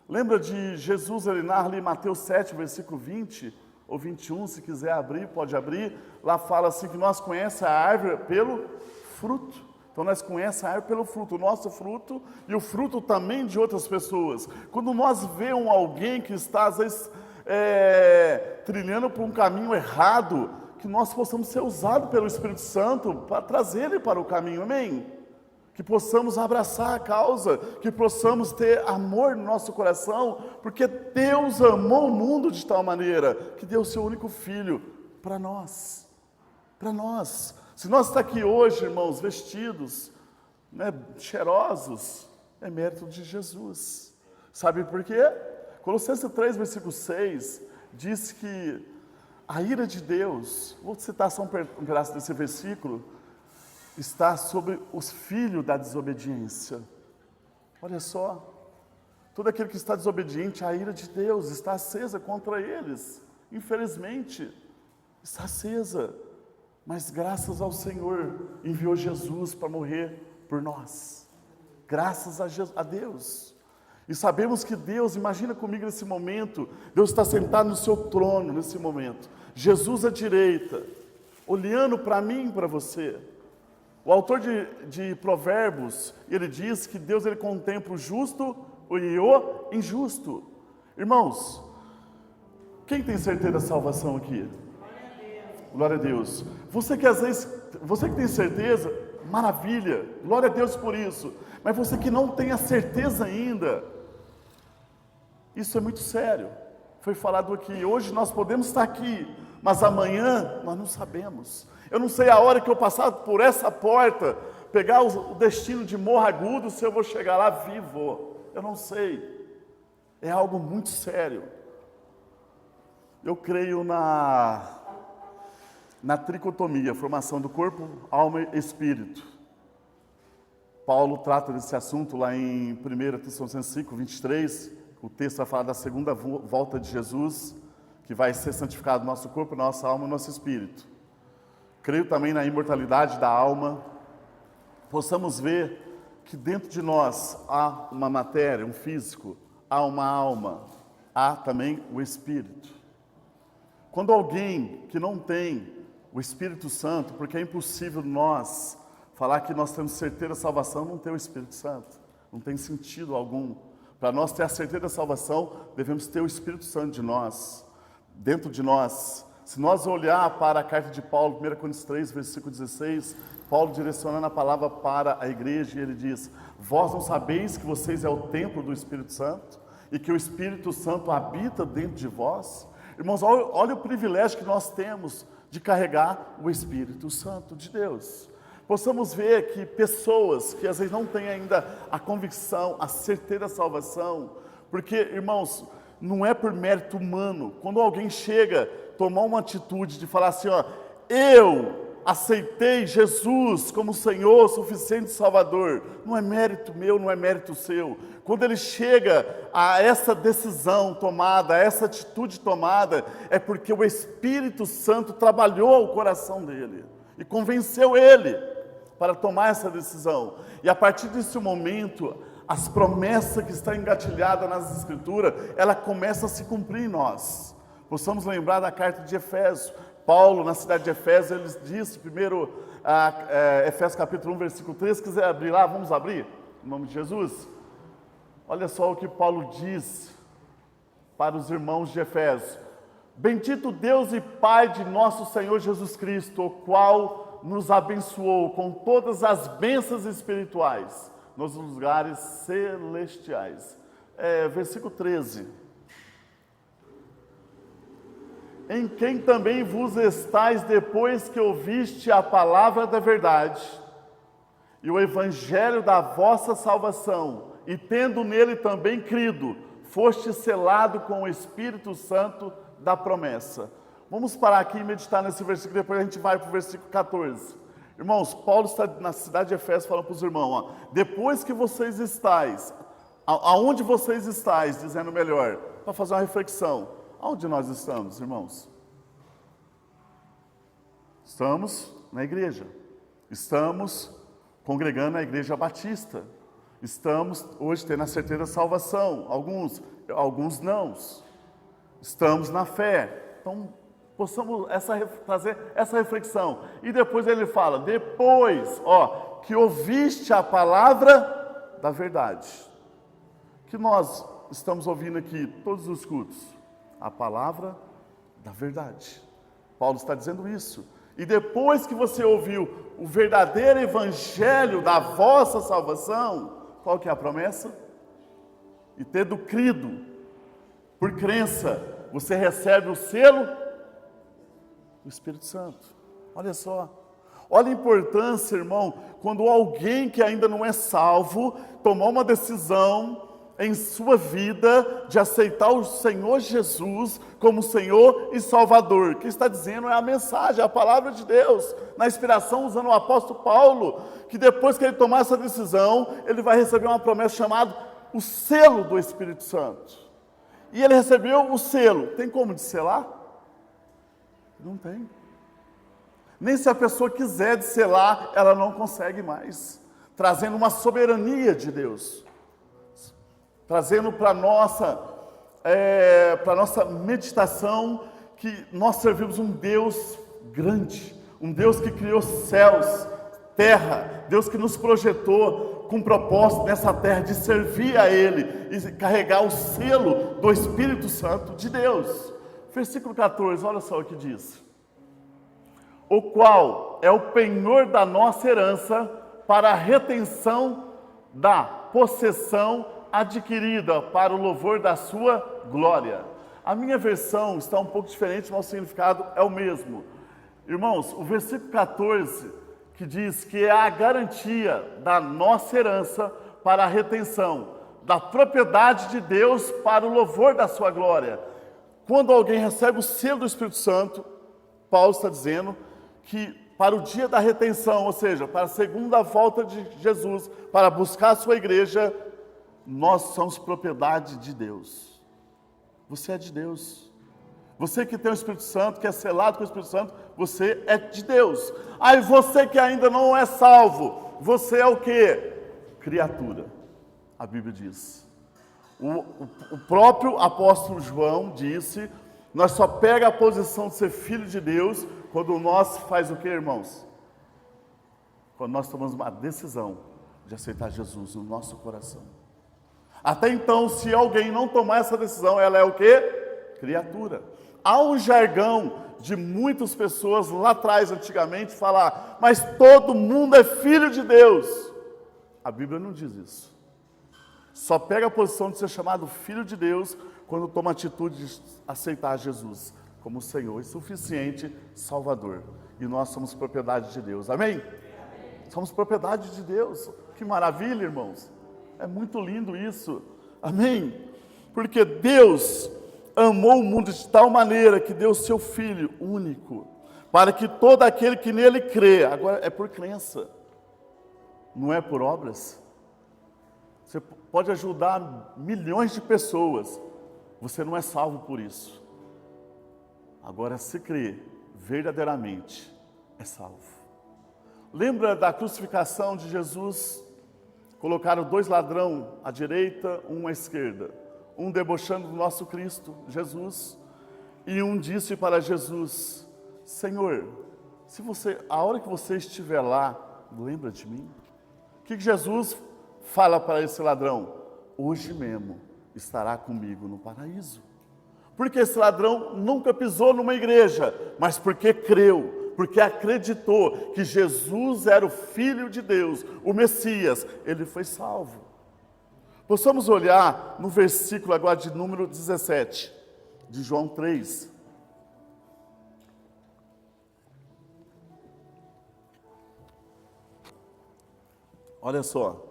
Lembra de Jesus, ele narra ali em Mateus 7, versículo 20 ou 21, se quiser abrir, pode abrir. Lá fala assim que nós conhecemos a árvore pelo fruto. Então nós conhecemos a árvore pelo fruto, o nosso fruto e o fruto também de outras pessoas. Quando nós vemos alguém que está, às vezes, trilhando por um caminho errado, que nós possamos ser usados pelo Espírito Santo para trazer ele para o caminho, amém? Que possamos abraçar a causa, que possamos ter amor no nosso coração, porque Deus amou o mundo de tal maneira, que deu o seu único Filho para nós. Para nós. Se nós estamos aqui hoje, irmãos, vestidos, né, cheirosos, é mérito de Jesus. Sabe por quê? Colossenses 3, versículo 6, diz que a ira de Deus, vou citar só um pedaço desse versículo, está sobre os filhos da desobediência. Olha só, todo aquele que está desobediente, a ira de Deus está acesa contra eles. Infelizmente, está acesa. Mas graças ao Senhor, enviou Jesus para morrer por nós. Graças a Deus. E sabemos que Deus, imagina comigo nesse momento, Deus está sentado no seu trono nesse momento. Jesus à direita, olhando para mim e para você. O autor de Provérbios, ele diz que Deus ele contempla o justo e o injusto. Irmãos, quem tem certeza da salvação aqui? Glória a Deus. Você que às vezes, você que tem certeza, maravilha, glória a Deus por isso. Mas você que não tem a certeza ainda, isso é muito sério. Foi falado aqui, hoje nós podemos estar aqui, mas amanhã nós não sabemos. Eu não sei a hora que eu passar por essa porta, pegar o destino de Morro Agudo, se eu vou chegar lá vivo. Eu não sei. É algo muito sério. Eu creio na tricotomia, formação do corpo, alma e espírito. Paulo trata desse assunto lá em 1 Tessalonicenses 5, 23. O texto vai falar da segunda volta de Jesus, que vai ser santificado nosso corpo, nossa alma e nosso espírito. Creio também na imortalidade da alma. Possamos ver que dentro de nós há uma matéria, um físico, há uma alma, há também o espírito. Quando alguém que não tem o Espírito Santo, porque é impossível nós falar que nós temos certeza da salvação, não ter o Espírito Santo. Não tem sentido algum. Para nós ter a certeza da salvação, devemos ter o Espírito Santo de nós, dentro de nós. Se nós olhar para a carta de Paulo, 1 Coríntios 3, versículo 16, Paulo direcionando a palavra para a igreja, e ele diz: vós não sabeis que vocês é o templo do Espírito Santo? E que o Espírito Santo habita dentro de vós? Irmãos, olha o privilégio que nós temos de carregar o Espírito Santo de Deus. Possamos ver que pessoas que às vezes não têm ainda a convicção, a certeza da salvação, porque, irmãos, não é por mérito humano. Quando alguém chega, tomar uma atitude de falar assim, ó, eu aceitei Jesus como Senhor, suficiente Salvador, não é mérito meu, não é mérito seu. Quando ele chega a essa decisão tomada, a essa atitude tomada, é porque o Espírito Santo trabalhou o coração dele e convenceu ele para tomar essa decisão. E a partir desse momento, as promessas que estão engatilhadas nas Escrituras, ela começa a se cumprir em nós. Possamos lembrar da carta de Efésios. Paulo, na cidade de Efésios, ele disse, primeiro, Efésios capítulo 1, versículo 3, se quiser abrir lá, vamos abrir, em nome de Jesus. Olha só o que Paulo diz para os irmãos de Efésios. Bendito Deus e Pai de nosso Senhor Jesus Cristo, o qual nos abençoou com todas as bênçãos espirituais nos lugares celestiais. Versículo 13. Em quem também vos estáis depois que ouviste a palavra da verdade e o evangelho da vossa salvação, e tendo nele também crido, foste selado com o Espírito Santo da promessa. Vamos parar aqui e meditar nesse versículo, depois a gente vai para o versículo 14. Irmãos, Paulo está na cidade de Efésios falando para os irmãos, ó, depois que vocês estáis, aonde vocês estáis, dizendo melhor, para fazer uma reflexão. Aonde nós estamos, irmãos? Estamos na igreja. Estamos congregando na igreja batista. Estamos hoje tendo a certeza da salvação. Alguns não. Estamos na fé. Então, possamos fazer essa reflexão. E depois ele fala, depois, ó, que ouviste a palavra da verdade. Que nós estamos ouvindo aqui todos os cultos. A palavra da verdade. Paulo está dizendo isso. E depois que você ouviu o verdadeiro evangelho da vossa salvação, qual que é a promessa? E tendo crido, por crença, você recebe o selo do Espírito Santo. Olha só. Olha a importância, irmão, quando alguém que ainda não é salvo, tomar uma decisão em sua vida de aceitar o Senhor Jesus como Senhor e Salvador. O que está dizendo é a mensagem, a palavra de Deus, na inspiração usando o apóstolo Paulo, que depois que ele tomar essa decisão, ele vai receber uma promessa chamada o selo do Espírito Santo. E ele recebeu o selo. Tem como desselar? Não tem. Nem se a pessoa quiser desselar, ela não consegue mais. Trazendo uma soberania de Deus. Trazendo para a nossa meditação que nós servimos um Deus grande, um Deus que criou céus, terra, Deus que nos projetou com propósito nessa terra de servir a Ele e carregar o selo do Espírito Santo de Deus. Versículo 14, olha só o que diz. O qual é o penhor da nossa herança para a retenção da possessão adquirida para o louvor da sua glória. A minha versão está um pouco diferente, mas o significado é o mesmo. Irmãos, o versículo 14, que diz que é a garantia da nossa herança para a retenção da propriedade de Deus para o louvor da sua glória. Quando alguém recebe o selo do Espírito Santo, Paulo está dizendo que para o dia da retenção, ou seja, para a segunda volta de Jesus, para buscar a sua igreja, nós somos propriedade de Deus. Você é de Deus. Você que tem o Espírito Santo, que é selado com o Espírito Santo, você é de Deus. Aí você que ainda não é salvo, você é o quê? Criatura. A Bíblia diz. O próprio apóstolo João disse, nós só pega a posição de ser filho de Deus quando nós faz o quê, irmãos? Quando nós tomamos uma decisão de aceitar Jesus no nosso coração. Até então, se alguém não tomar essa decisão, ela é o quê? Criatura. Há um jargão de muitas pessoas lá atrás, antigamente, falar, mas todo mundo é filho de Deus. A Bíblia não diz isso. Só pega a posição de ser chamado filho de Deus quando toma a atitude de aceitar Jesus como Senhor e suficiente Salvador. E nós somos propriedade de Deus. Amém? Somos propriedade de Deus. Que maravilha, irmãos. É muito lindo isso. Amém? Porque Deus amou o mundo de tal maneira que deu seu Filho único, para que todo aquele que nele crê, agora é por crença, não é por obras. Você pode ajudar milhões de pessoas, você não é salvo por isso. Agora, se crê verdadeiramente, é salvo. Lembra da crucificação de Jesus? Colocaram 2 ladrões à direita, um à esquerda. Um debochando do nosso Cristo, Jesus. E um disse para Jesus, Senhor, a hora que você estiver lá, lembra de mim? O que Jesus fala para esse ladrão? Hoje mesmo estará comigo no paraíso. Porque esse ladrão nunca pisou numa igreja, mas porque creu, porque acreditou que Jesus era o Filho de Deus, o Messias, ele foi salvo. Possamos olhar no versículo agora de número 17, de João 3. Olha só.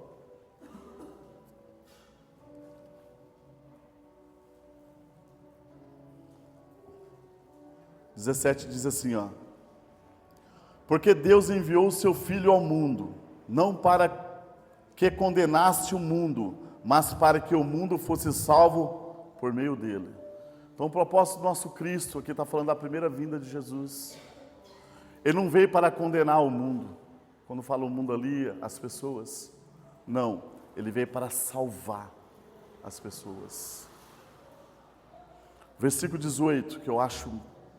O 17 diz assim, ó. Porque Deus enviou o seu Filho ao mundo, não para que condenasse o mundo, mas para que o mundo fosse salvo por meio dele. Então o propósito do nosso Cristo, aqui está falando da primeira vinda de Jesus. Ele não veio para condenar o mundo. Quando fala o mundo ali, as pessoas. Não, ele veio para salvar as pessoas. Versículo 18, que eu acho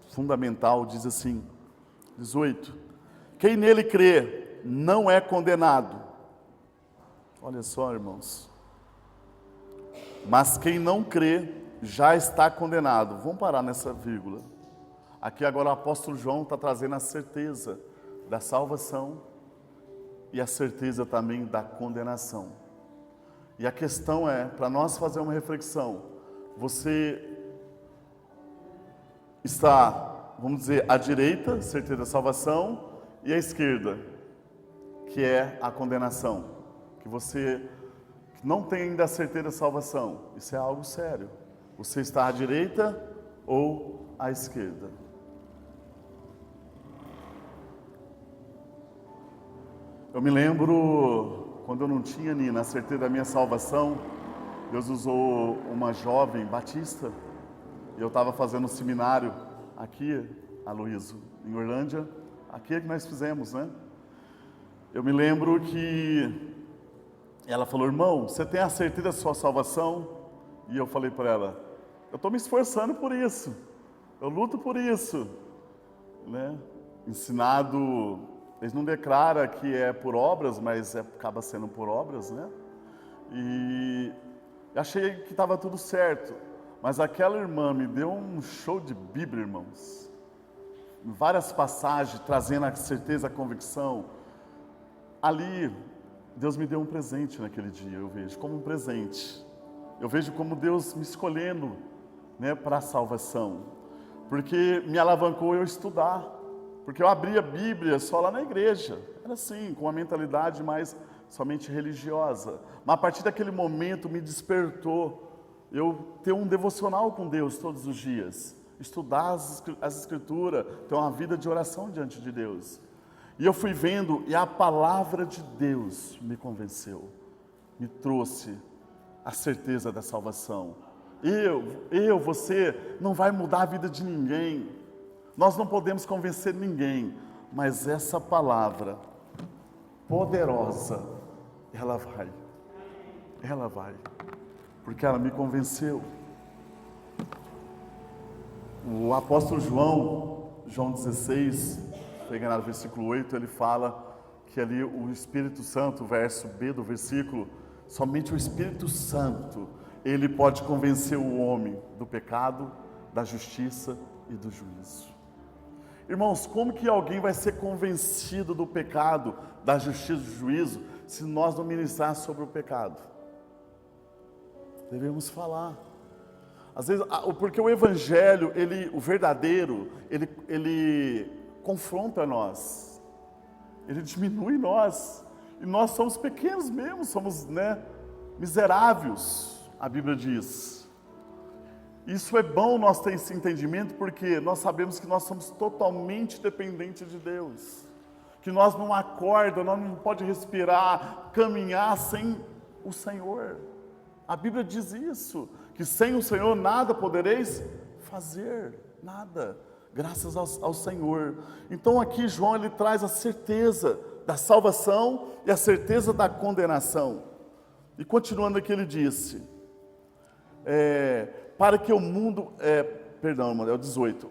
fundamental, diz assim, 18. Quem nele crê não é condenado. Olha só, irmãos. Mas quem não crê já está condenado. Vamos parar nessa vírgula. Aqui agora o apóstolo João está trazendo a certeza da salvação e a certeza também da condenação. E a questão é, para nós fazer uma reflexão, você está, vamos dizer, à direita, certeza da salvação, e à esquerda, que é a condenação. Que você não tem ainda a certeza da salvação. Isso é algo sério. Você está à direita ou à esquerda. Eu me lembro, quando eu não tinha a certeza da minha salvação, Deus usou uma jovem batista, e eu estava fazendo um seminário aqui, Aloysio, em Orlândia, aqui é que nós fizemos, né? Eu me lembro que ela falou, irmão, você tem a certeza da sua salvação? E eu falei para ela, eu estou me esforçando por isso, eu luto por isso, né? Ensinado, eles não declaram que é por obras, mas acaba sendo por obras, né? E achei que estava tudo certo, mas aquela irmã me deu um show de Bíblia, irmãos, em várias passagens, trazendo a certeza, a convicção. Ali, Deus me deu um presente naquele dia, eu vejo, como um presente. Eu vejo como Deus me escolhendo, né, para a salvação. Porque me alavancou eu estudar. Porque eu abri a Bíblia só lá na igreja. Era assim, com uma mentalidade mais somente religiosa. Mas a partir daquele momento me despertou eu ter um devocional com Deus todos os dias. Estudar as Escrituras, ter uma vida de oração diante de Deus. E eu fui vendo, e a palavra de Deus me convenceu, me trouxe a certeza da salvação. Você não vai mudar a vida de ninguém, nós não podemos convencer ninguém, mas essa palavra poderosa, ela vai, porque ela me convenceu. O apóstolo João 16, pegar no versículo 8, ele fala que ali o Espírito Santo, verso B do versículo, Somente o Espírito Santo, ele pode convencer o homem do pecado, da justiça e do juízo. Irmãos, como que alguém vai ser convencido do pecado, da justiça e do juízo, se nós não ministrarmos sobre o pecado? Devemos falar. Às vezes, porque o Evangelho, o verdadeiro, ele confronta nós. Ele diminui nós. E nós somos pequenos mesmo, somos, miseráveis, a Bíblia diz. Isso é bom nós ter esse entendimento, porque nós sabemos que nós somos totalmente dependentes de Deus. Que nós não acordamos, nós não podemos respirar, caminhar sem o Senhor. A Bíblia diz isso, que sem o Senhor nada podereis fazer, nada, graças ao Senhor. Então aqui João, ele traz a certeza da salvação e a certeza da condenação. E continuando aqui ele disse, para que o mundo, é o 18,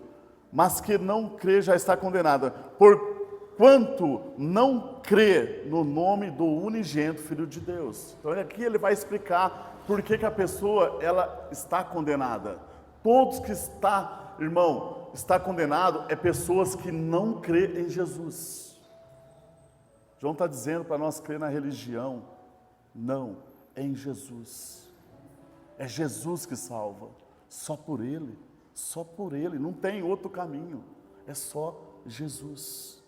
mas que não crê já está condenada, porquanto não crê no nome do unigênito Filho de Deus. Então aqui ele vai explicar por que a pessoa, ela está condenada. Todos que está condenado, é pessoas que não crê em Jesus. João está dizendo para nós crer na religião. Não, é em Jesus. É Jesus que salva. Só por Ele. Só por Ele. Não tem outro caminho. É só Jesus.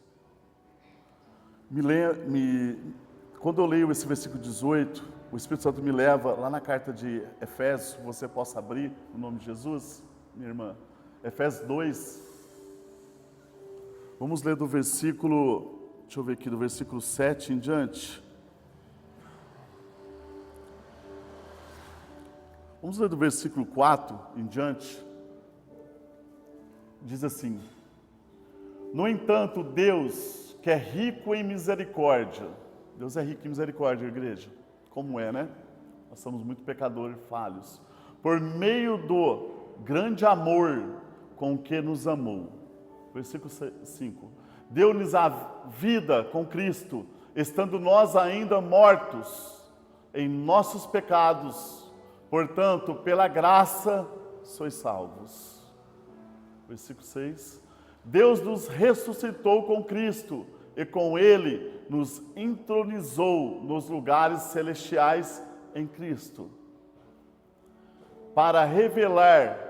Quando eu leio esse versículo 18, o Espírito Santo me leva lá na carta de Efésios, você possa abrir no nome de Jesus, minha irmã. Efésios 2. Vamos ler do versículo, deixa eu ver aqui, do versículo 7 em diante. Vamos ler do versículo 4 em diante. Diz assim: no entanto, Deus, que é rico em misericórdia, Deus é rico em misericórdia, igreja, como é, né? Nós somos muito pecadores e falhos. Por meio do grande amor com que nos amou. Versículo 5. Deu-nos a vida com Cristo, estando nós ainda mortos em nossos pecados. Portanto, pela graça sois salvos. Versículo 6. Deus nos ressuscitou com Cristo e com Ele nos entronizou nos lugares celestiais em Cristo, para revelar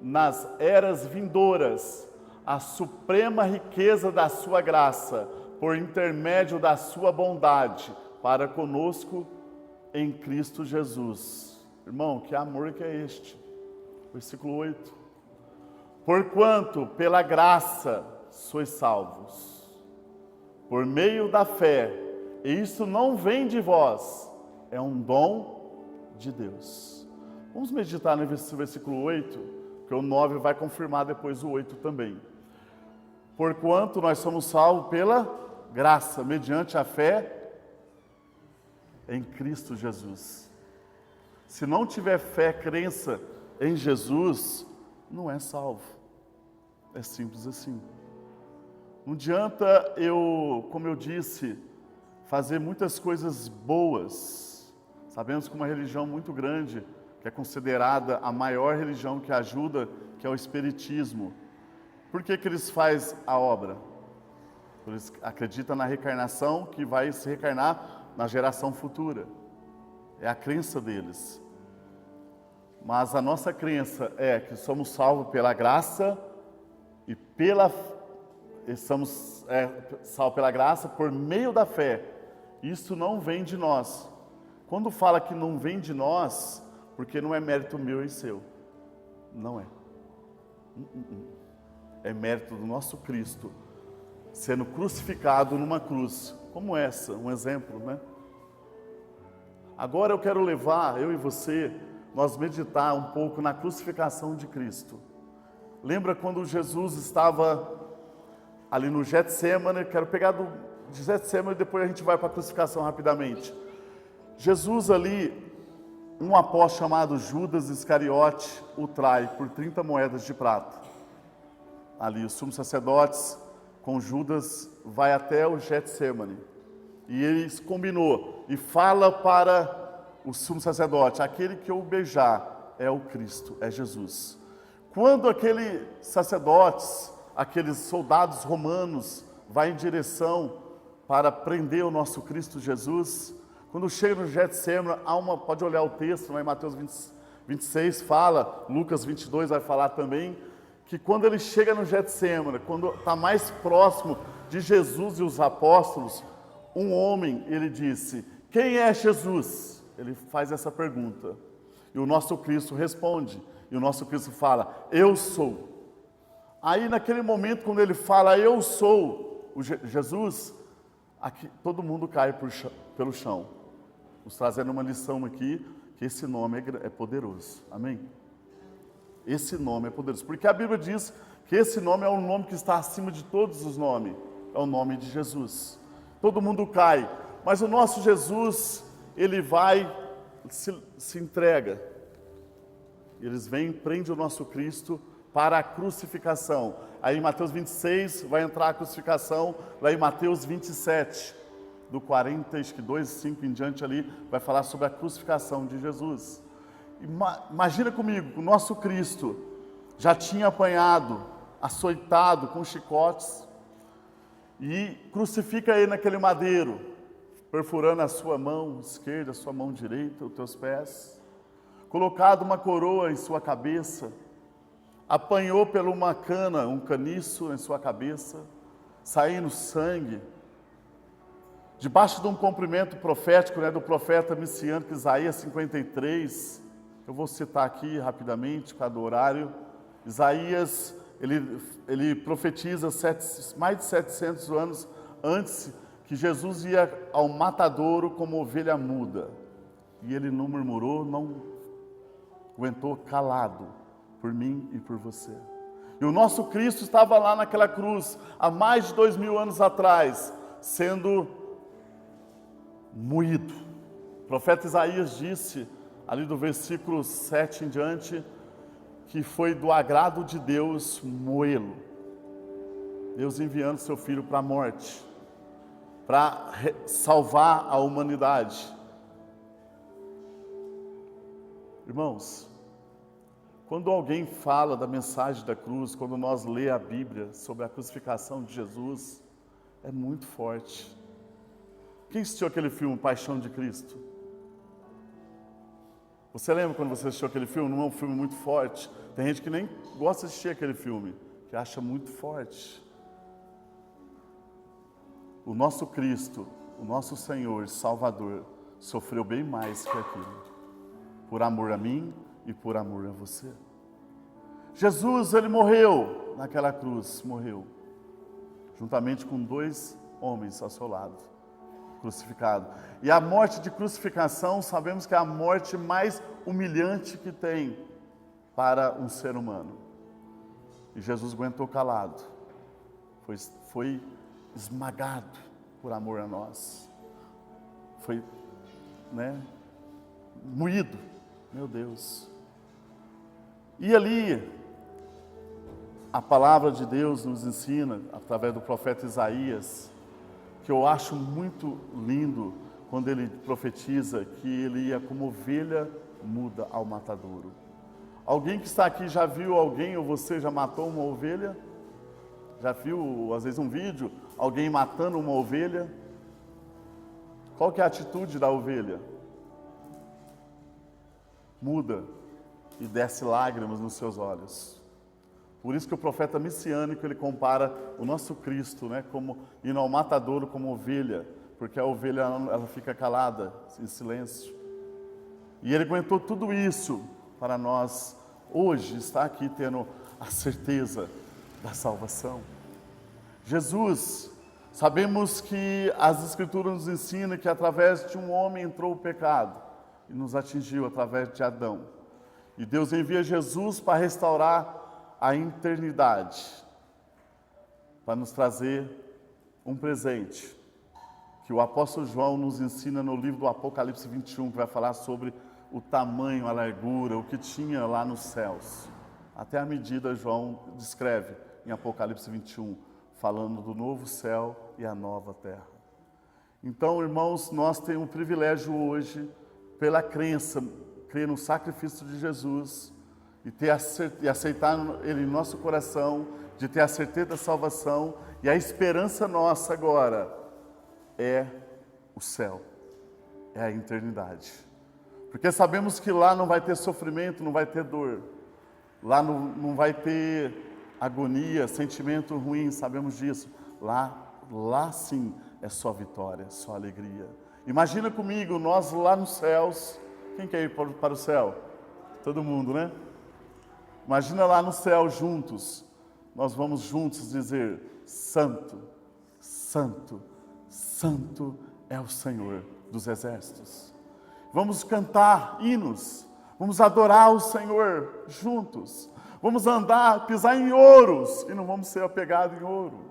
nas eras vindouras a suprema riqueza da sua graça, por intermédio da sua bondade, para conosco em Cristo Jesus. Irmão, que amor que é este? Versículo 8. Porquanto pela graça sois salvos, por meio da fé, e isso não vem de vós, é um dom de Deus. Vamos meditar nesse versículo 8, que o 9 vai confirmar depois o 8 também. Porquanto nós somos salvos pela graça, mediante a fé em Cristo Jesus. Se não tiver fé, crença em Jesus, não é salvo. É simples assim. Não adianta eu, como eu disse, fazer muitas coisas boas. Sabemos que uma religião muito grande, que é considerada a maior religião que ajuda, que é o Espiritismo. Por que eles fazem a obra? Eles acreditam na reencarnação, que vai se reencarnar na geração futura. É a crença deles. Mas a nossa crença é que somos salvos pela graça e somos salvos pela graça por meio da fé. Isso não vem de nós. Quando fala que não vem de nós, porque não é mérito meu e seu. Não é. É mérito do nosso Cristo, sendo crucificado numa cruz, como essa, um exemplo, né? Agora eu quero levar, eu e você, nós meditar um pouco na crucificação de Cristo. Lembra quando Jesus estava ali no Getsemane? Quero pegar de Getsemane e depois a gente vai para a crucificação rapidamente. Jesus ali, um apóstolo chamado Judas Iscariote o trai por 30 moedas de prata. Ali os sumos sacerdotes com Judas vai até o Getsemane. E eles combinou e fala para o sumo sacerdote, aquele que eu beijar é o Cristo, é Jesus. Quando aqueles sacerdotes, aqueles soldados romanos, vai em direção para prender o nosso Cristo Jesus, quando chega no Getsemane, pode olhar o texto, lá em Mateus 26 fala, Lucas 22 vai falar também, que quando ele chega no Getsemane, quando está mais próximo de Jesus e os apóstolos, um homem, ele disse, quem é Jesus? Ele faz essa pergunta, e o nosso Cristo responde, e o nosso Cristo fala, eu sou. Aí naquele momento, quando ele fala, eu sou o Jesus, aqui, todo mundo cai pelo chão, nos trazendo uma lição aqui, que esse nome é poderoso, amém? Esse nome é poderoso, porque a Bíblia diz que esse nome é o nome que está acima de todos os nomes, é o nome de Jesus. Todo mundo cai, mas o nosso Jesus, ele vai, se entrega. Eles vêm, prende o nosso Cristo para a crucificação. Aí em Mateus 26 vai entrar a crucificação, lá em Mateus 27, do 42, 5 em diante ali, vai falar sobre a crucificação de Jesus. Imagina comigo, o nosso Cristo já tinha apanhado, açoitado com chicotes, e crucifica ele naquele madeiro, perfurando a sua mão esquerda, a sua mão direita, os teus pés, colocado uma coroa em sua cabeça, apanhou por uma cana, um caniço em sua cabeça, saindo sangue, debaixo de um cumprimento profético, do profeta messiânico Isaías 53, eu vou citar aqui rapidamente, por causa do horário. Isaías, ele profetiza mais de 700 anos antes que Jesus ia ao matadouro como ovelha muda. E ele não murmurou, não aguentou calado por mim e por você. E o nosso Cristo estava lá naquela cruz, há mais de 2000 anos atrás, sendo moído. O profeta Isaías disse, ali do versículo 7 em diante, que foi do agrado de Deus moê-lo. Deus enviando seu Filho para a morte, para salvar a humanidade. Irmãos, quando alguém fala da mensagem da cruz, quando nós lê a Bíblia sobre a crucificação de Jesus, é muito forte. Quem assistiu aquele filme Paixão de Cristo? Você lembra quando você assistiu aquele filme? Não é um filme muito forte. Tem gente que nem gosta de assistir aquele filme, que acha muito forte. O nosso Cristo, o nosso Senhor e Salvador, sofreu bem mais que aquilo, por amor a mim e por amor a você. Jesus, ele morreu naquela cruz, morreu, juntamente com 2 homens ao seu lado, crucificado. E a morte de crucificação, sabemos que é a morte mais humilhante que tem para um ser humano. E Jesus aguentou calado, foi esmagado por amor a nós, foi, moído, meu Deus. E ali, a palavra de Deus nos ensina, através do profeta Isaías, que eu acho muito lindo, quando ele profetiza que ele ia como ovelha muda ao matadouro. Alguém que está aqui já viu alguém, ou você já matou uma ovelha? Já viu, às vezes, um vídeo, alguém matando uma ovelha? Qual que é a atitude da ovelha? Muda e desce lágrimas nos seus olhos. Por isso que o profeta messiânico, ele compara o nosso Cristo, como indo ao matadouro como ovelha, porque a ovelha ela fica calada, em silêncio. E ele aguentou tudo isso para nós hoje estar aqui tendo a certeza da salvação. Jesus, sabemos que as Escrituras nos ensinam que através de um homem entrou o pecado e nos atingiu através de Adão. E Deus envia Jesus para restaurar a eternidade, para nos trazer um presente, que o apóstolo João nos ensina no livro do Apocalipse 21, que vai falar sobre o tamanho, a largura, o que tinha lá nos céus. Até a medida João descreve em Apocalipse 21, falando do novo céu e a nova terra. Então, irmãos, nós temos o privilégio hoje pela crença, crer no sacrifício de Jesus e aceitar Ele em nosso coração, de ter a certeza da salvação, e a esperança nossa agora é o céu, é a eternidade. Porque sabemos que lá não vai ter sofrimento, não vai ter dor, lá não vai ter agonia, sentimento ruim, sabemos disso. Lá sim é só vitória, só alegria. Imagina comigo, nós lá nos céus. Quem quer ir para o céu? Todo mundo, né? Imagina lá no céu juntos. Nós vamos juntos dizer: Santo, Santo, Santo é o Senhor dos exércitos. Vamos cantar hinos, vamos adorar o Senhor juntos. Vamos andar, pisar em ouros e não vamos ser apegados em ouro.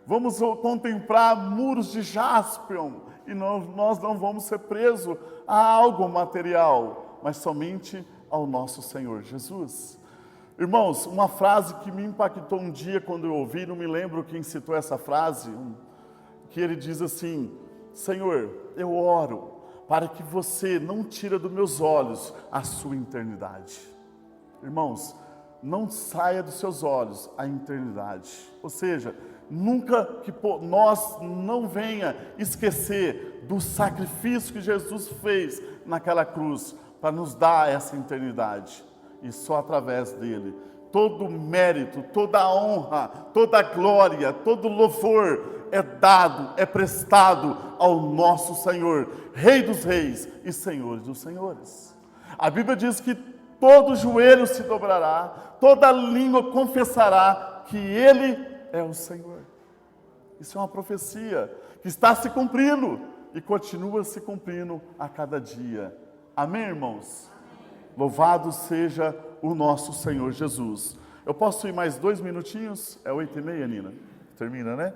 Vamos contemplar muros de jaspion e nós não vamos ser presos a algo material, mas somente ao nosso Senhor Jesus. Irmãos, uma frase que me impactou um dia quando eu ouvi, não me lembro quem citou essa frase, que ele diz assim: Senhor, eu oro para que você não tire dos meus olhos a sua eternidade. Irmãos, não saia dos seus olhos a eternidade. Ou seja, nunca que nós não venha esquecer do sacrifício que Jesus fez naquela cruz para nos dar essa eternidade. E só através dele, todo mérito, toda honra, toda glória, todo louvor é dado, é prestado ao nosso Senhor, Rei dos reis e Senhor dos senhores. A Bíblia diz que todo joelho se dobrará, toda língua confessará que Ele é o Senhor. Isso é uma profecia que está se cumprindo e continua se cumprindo a cada dia. Amém, irmãos? Louvado seja o nosso Senhor Jesus. Eu posso ir mais 2 minutinhos? É 8h30, Nina? Termina, né?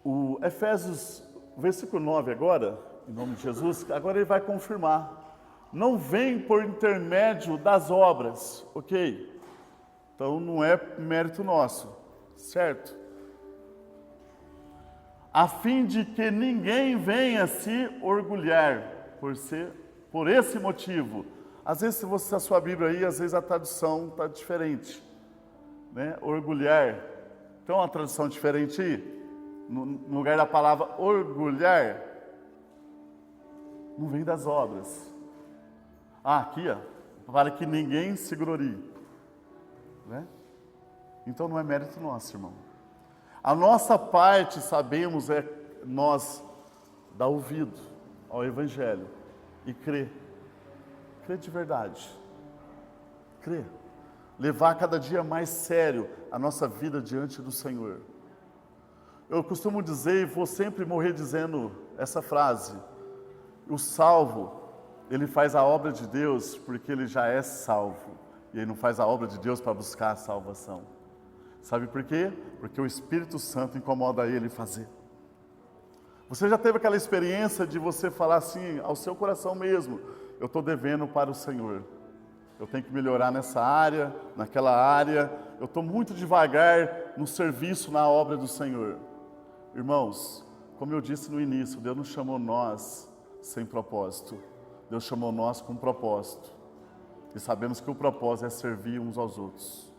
O Efésios, versículo 9 agora, em nome de Jesus, agora ele vai confirmar. Não vem por intermédio das obras, ok? Então não é mérito nosso, certo? A fim de que ninguém venha se orgulhar por esse motivo. Às vezes, se você a sua Bíblia aí, às vezes a tradução está diferente, né? Orgulhar. Tem uma tradução diferente aí? No lugar da palavra orgulhar, não vem das obras. Aqui, ó, para que ninguém se glorie, né? Então não é mérito nosso, irmão. A nossa parte, sabemos, é nós dar ouvido ao Evangelho e crer. Crer de verdade. Crer. Levar cada dia mais sério a nossa vida diante do Senhor. Eu costumo dizer, e vou sempre morrer dizendo essa frase: o salvo, ele faz a obra de Deus porque ele já é salvo. E ele não faz a obra de Deus para buscar a salvação. Sabe por quê? Porque o Espírito Santo incomoda ele fazer. Você já teve aquela experiência de você falar assim, ao seu coração mesmo: eu estou devendo para o Senhor. Eu tenho que melhorar nessa área, naquela área. Eu estou muito devagar no serviço, na obra do Senhor. Irmãos, como eu disse no início, Deus não chamou nós sem propósito. Deus chamou nós com propósito. E sabemos que o propósito é servir uns aos outros.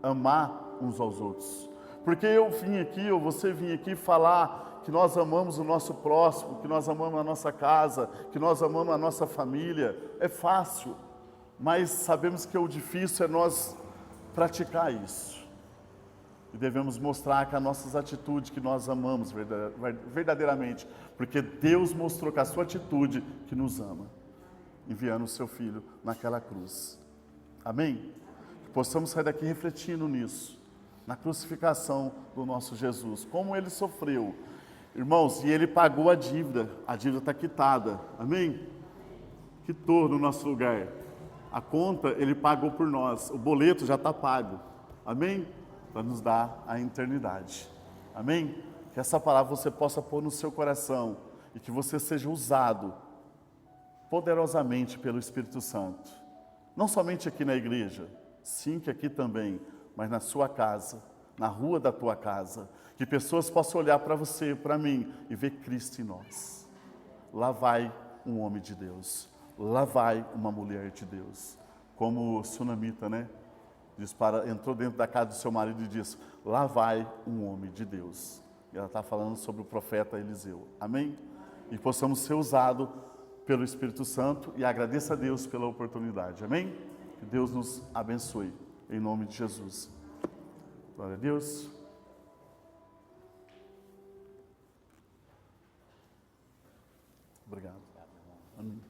Amar uns aos outros. Porque eu vim aqui, ou você vinha aqui falar que nós amamos o nosso próximo, que nós amamos a nossa casa, que nós amamos a nossa família. É fácil, mas sabemos que o difícil é nós praticar isso. E devemos mostrar que as nossas atitudes, que nós amamos verdadeiramente, porque Deus mostrou com a sua atitude que nos ama, enviando o seu Filho naquela cruz. Amém? Que possamos sair daqui refletindo nisso, na crucificação do nosso Jesus, como Ele sofreu. Irmãos, e Ele pagou a dívida está quitada. Amém? Quitou no nosso lugar. A conta Ele pagou por nós, o boleto já está pago. Amém? Para nos dar a eternidade. Amém? Que essa palavra você possa pôr no seu coração e que você seja usado poderosamente pelo Espírito Santo. Não somente aqui na igreja, sim que aqui também, mas na sua casa, na rua da tua casa. Que pessoas possam olhar para você, para mim, e ver Cristo em nós. Lá vai um homem de Deus. Lá vai uma mulher de Deus. Como o Sunamita, né? Entrou dentro da casa do seu marido e disse: lá vai um homem de Deus. E ela está falando sobre o profeta Eliseu. Amém? E possamos ser usados pelo Espírito Santo, e agradeça a Deus pela oportunidade. Amém? Que Deus nos abençoe. Em nome de Jesus. Glória a Deus. Obrigado. Amém.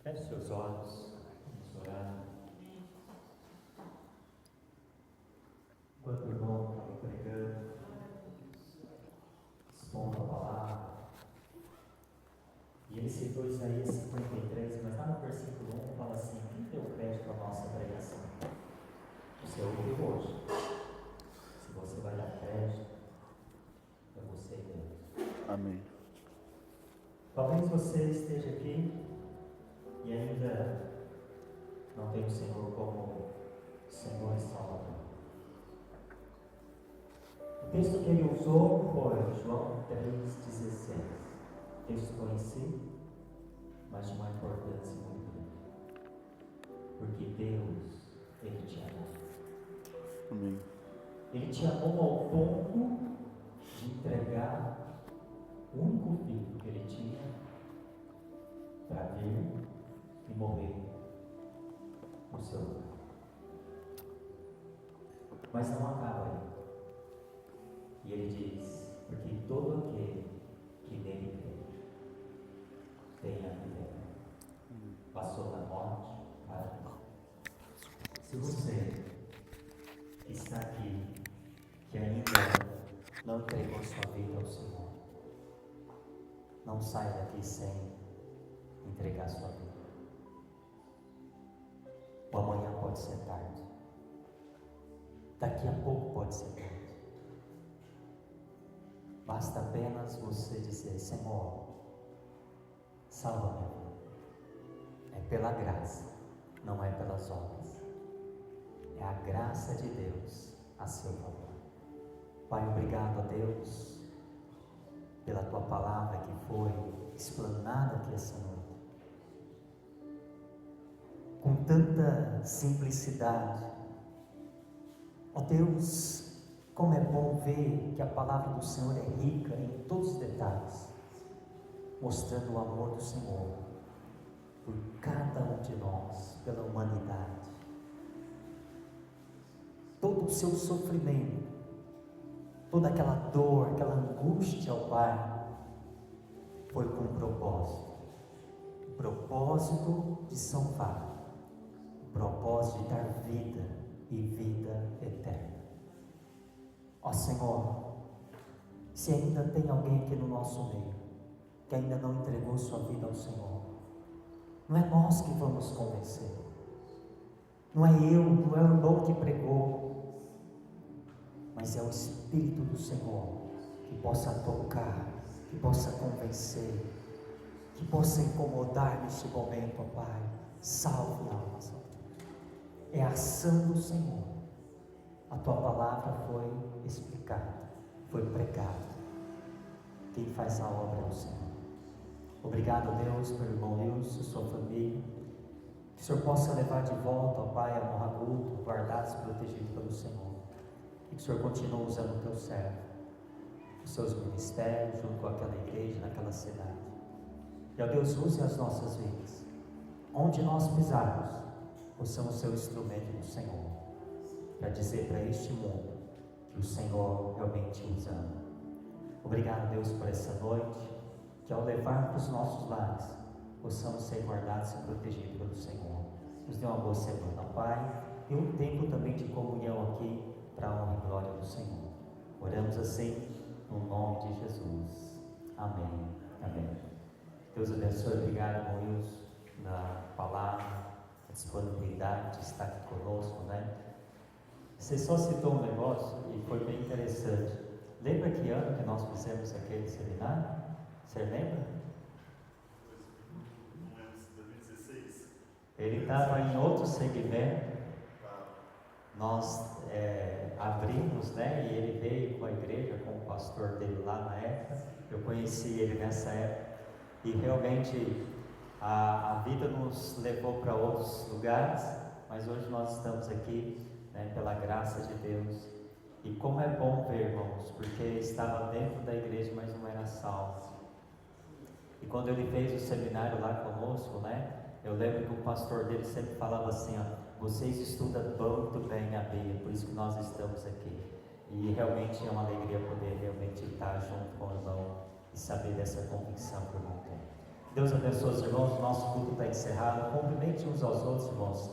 Feche seus olhos. Vamos orar. Enquanto o irmão estava pregando, expondo a palavra, e ele citou Isaías 53, mas lá no versículo 1 fala assim: quem deu crédito à nossa pregação? Você ouviu hoje. Se você vai dar crédito, é você e Deus. Amém. Talvez você esteja aqui e ainda não tem o Senhor como Senhor e Salvador. O texto que ele usou foi João 3,16. Texto conhecido, mas de uma importância muito grande. Porque Deus, Ele te amou. Amém. Ele te amou ao ponto de entregar o único filho que Ele tinha para vir e morrer no seu lugar. Mas não acaba aí. E Ele diz: porque todo aquele que nele crê tem a vida eterna. Passou da morte para a vida. Se você que está aqui, que ainda não entregou sua vida ao Senhor, não saia daqui sem entregar sua vida. O amanhã pode ser tarde. Daqui a pouco pode ser tarde. Basta apenas você dizer: Senhor, salva minha vida. É pela graça, não é pelas obras. É a graça de Deus a seu favor. Pai, obrigado a Deus pela Tua palavra que foi explanada aqui essa noite. Com tanta simplicidade. Ó Deus, como é bom ver que a palavra do Senhor é rica em todos os detalhes, mostrando o amor do Senhor por cada um de nós, pela humanidade. Todo o seu sofrimento, toda aquela dor, aquela angústia ao Pai, foi com um propósito. O propósito de salvar, o propósito de dar vida e vida eterna. Ó Senhor, se ainda tem alguém aqui no nosso meio que ainda não entregou sua vida ao Senhor, não é nós que vamos convencer, não é eu, não é o irmão que pregou, mas é o Espírito do Senhor que possa tocar, que possa convencer, que possa incomodar neste momento, ó Pai. Salve almas. É a ação do Senhor. A Tua palavra foi explicada, foi pregada. Quem faz a obra é o Senhor. Obrigado, Deus, pelo irmão Wilson e sua família. Que o Senhor possa levar de volta, ó Pai, a Morra Guto, guardados e protegidos pelo Senhor. E que o Senhor continue usando o Teu servo, os seus ministérios, junto com aquela igreja, naquela cidade. E, ó Deus, use as nossas vidas. Onde nós pisarmos, possamos ser o instrumento do Senhor, para dizer para este mundo que o Senhor realmente os ama. Obrigado, Deus, por essa noite, que ao levar para os nossos lares, possamos ser guardados e protegidos pelo Senhor. Nos dê uma boa semana, Pai, e um tempo também de comunhão aqui, para a honra e glória do Senhor. Oramos assim, no nome de Jesus. Amém. Amém. Deus abençoe. Obrigado, irmão Wilson, na palavra, a disponibilidade de estar aqui conosco, né? Você só citou um negócio e foi bem interessante. Lembra que ano que nós fizemos aquele seminário? Você lembra? Não lembro se 2016. Ele estava em outro segmento. Nós, abrimos, né? E ele veio com a igreja, com o pastor dele lá na época. Eu conheci ele nessa época e realmente a vida nos levou para outros lugares, mas hoje nós estamos aqui, né, pela graça de Deus. E como é bom ver, irmãos, porque estava dentro da igreja, mas não era salvo. E quando ele fez o seminário lá conosco, né, eu lembro que o pastor dele sempre falava assim, ó, vocês estudam muito bem a Bíblia, por isso que nós estamos aqui. E realmente é uma alegria poder realmente estar junto com o irmão e saber dessa convicção que o irmão tem. Deus abençoe os irmãos, o nosso culto está encerrado. Cumprimente uns aos outros, irmãos.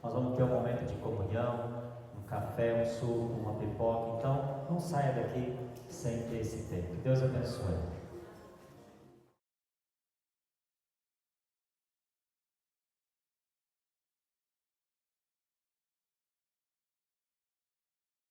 Nós vamos ter um momento de comunhão, um café, um suco, uma pipoca. Então, não saia daqui sem ter esse tempo. Que Deus abençoe.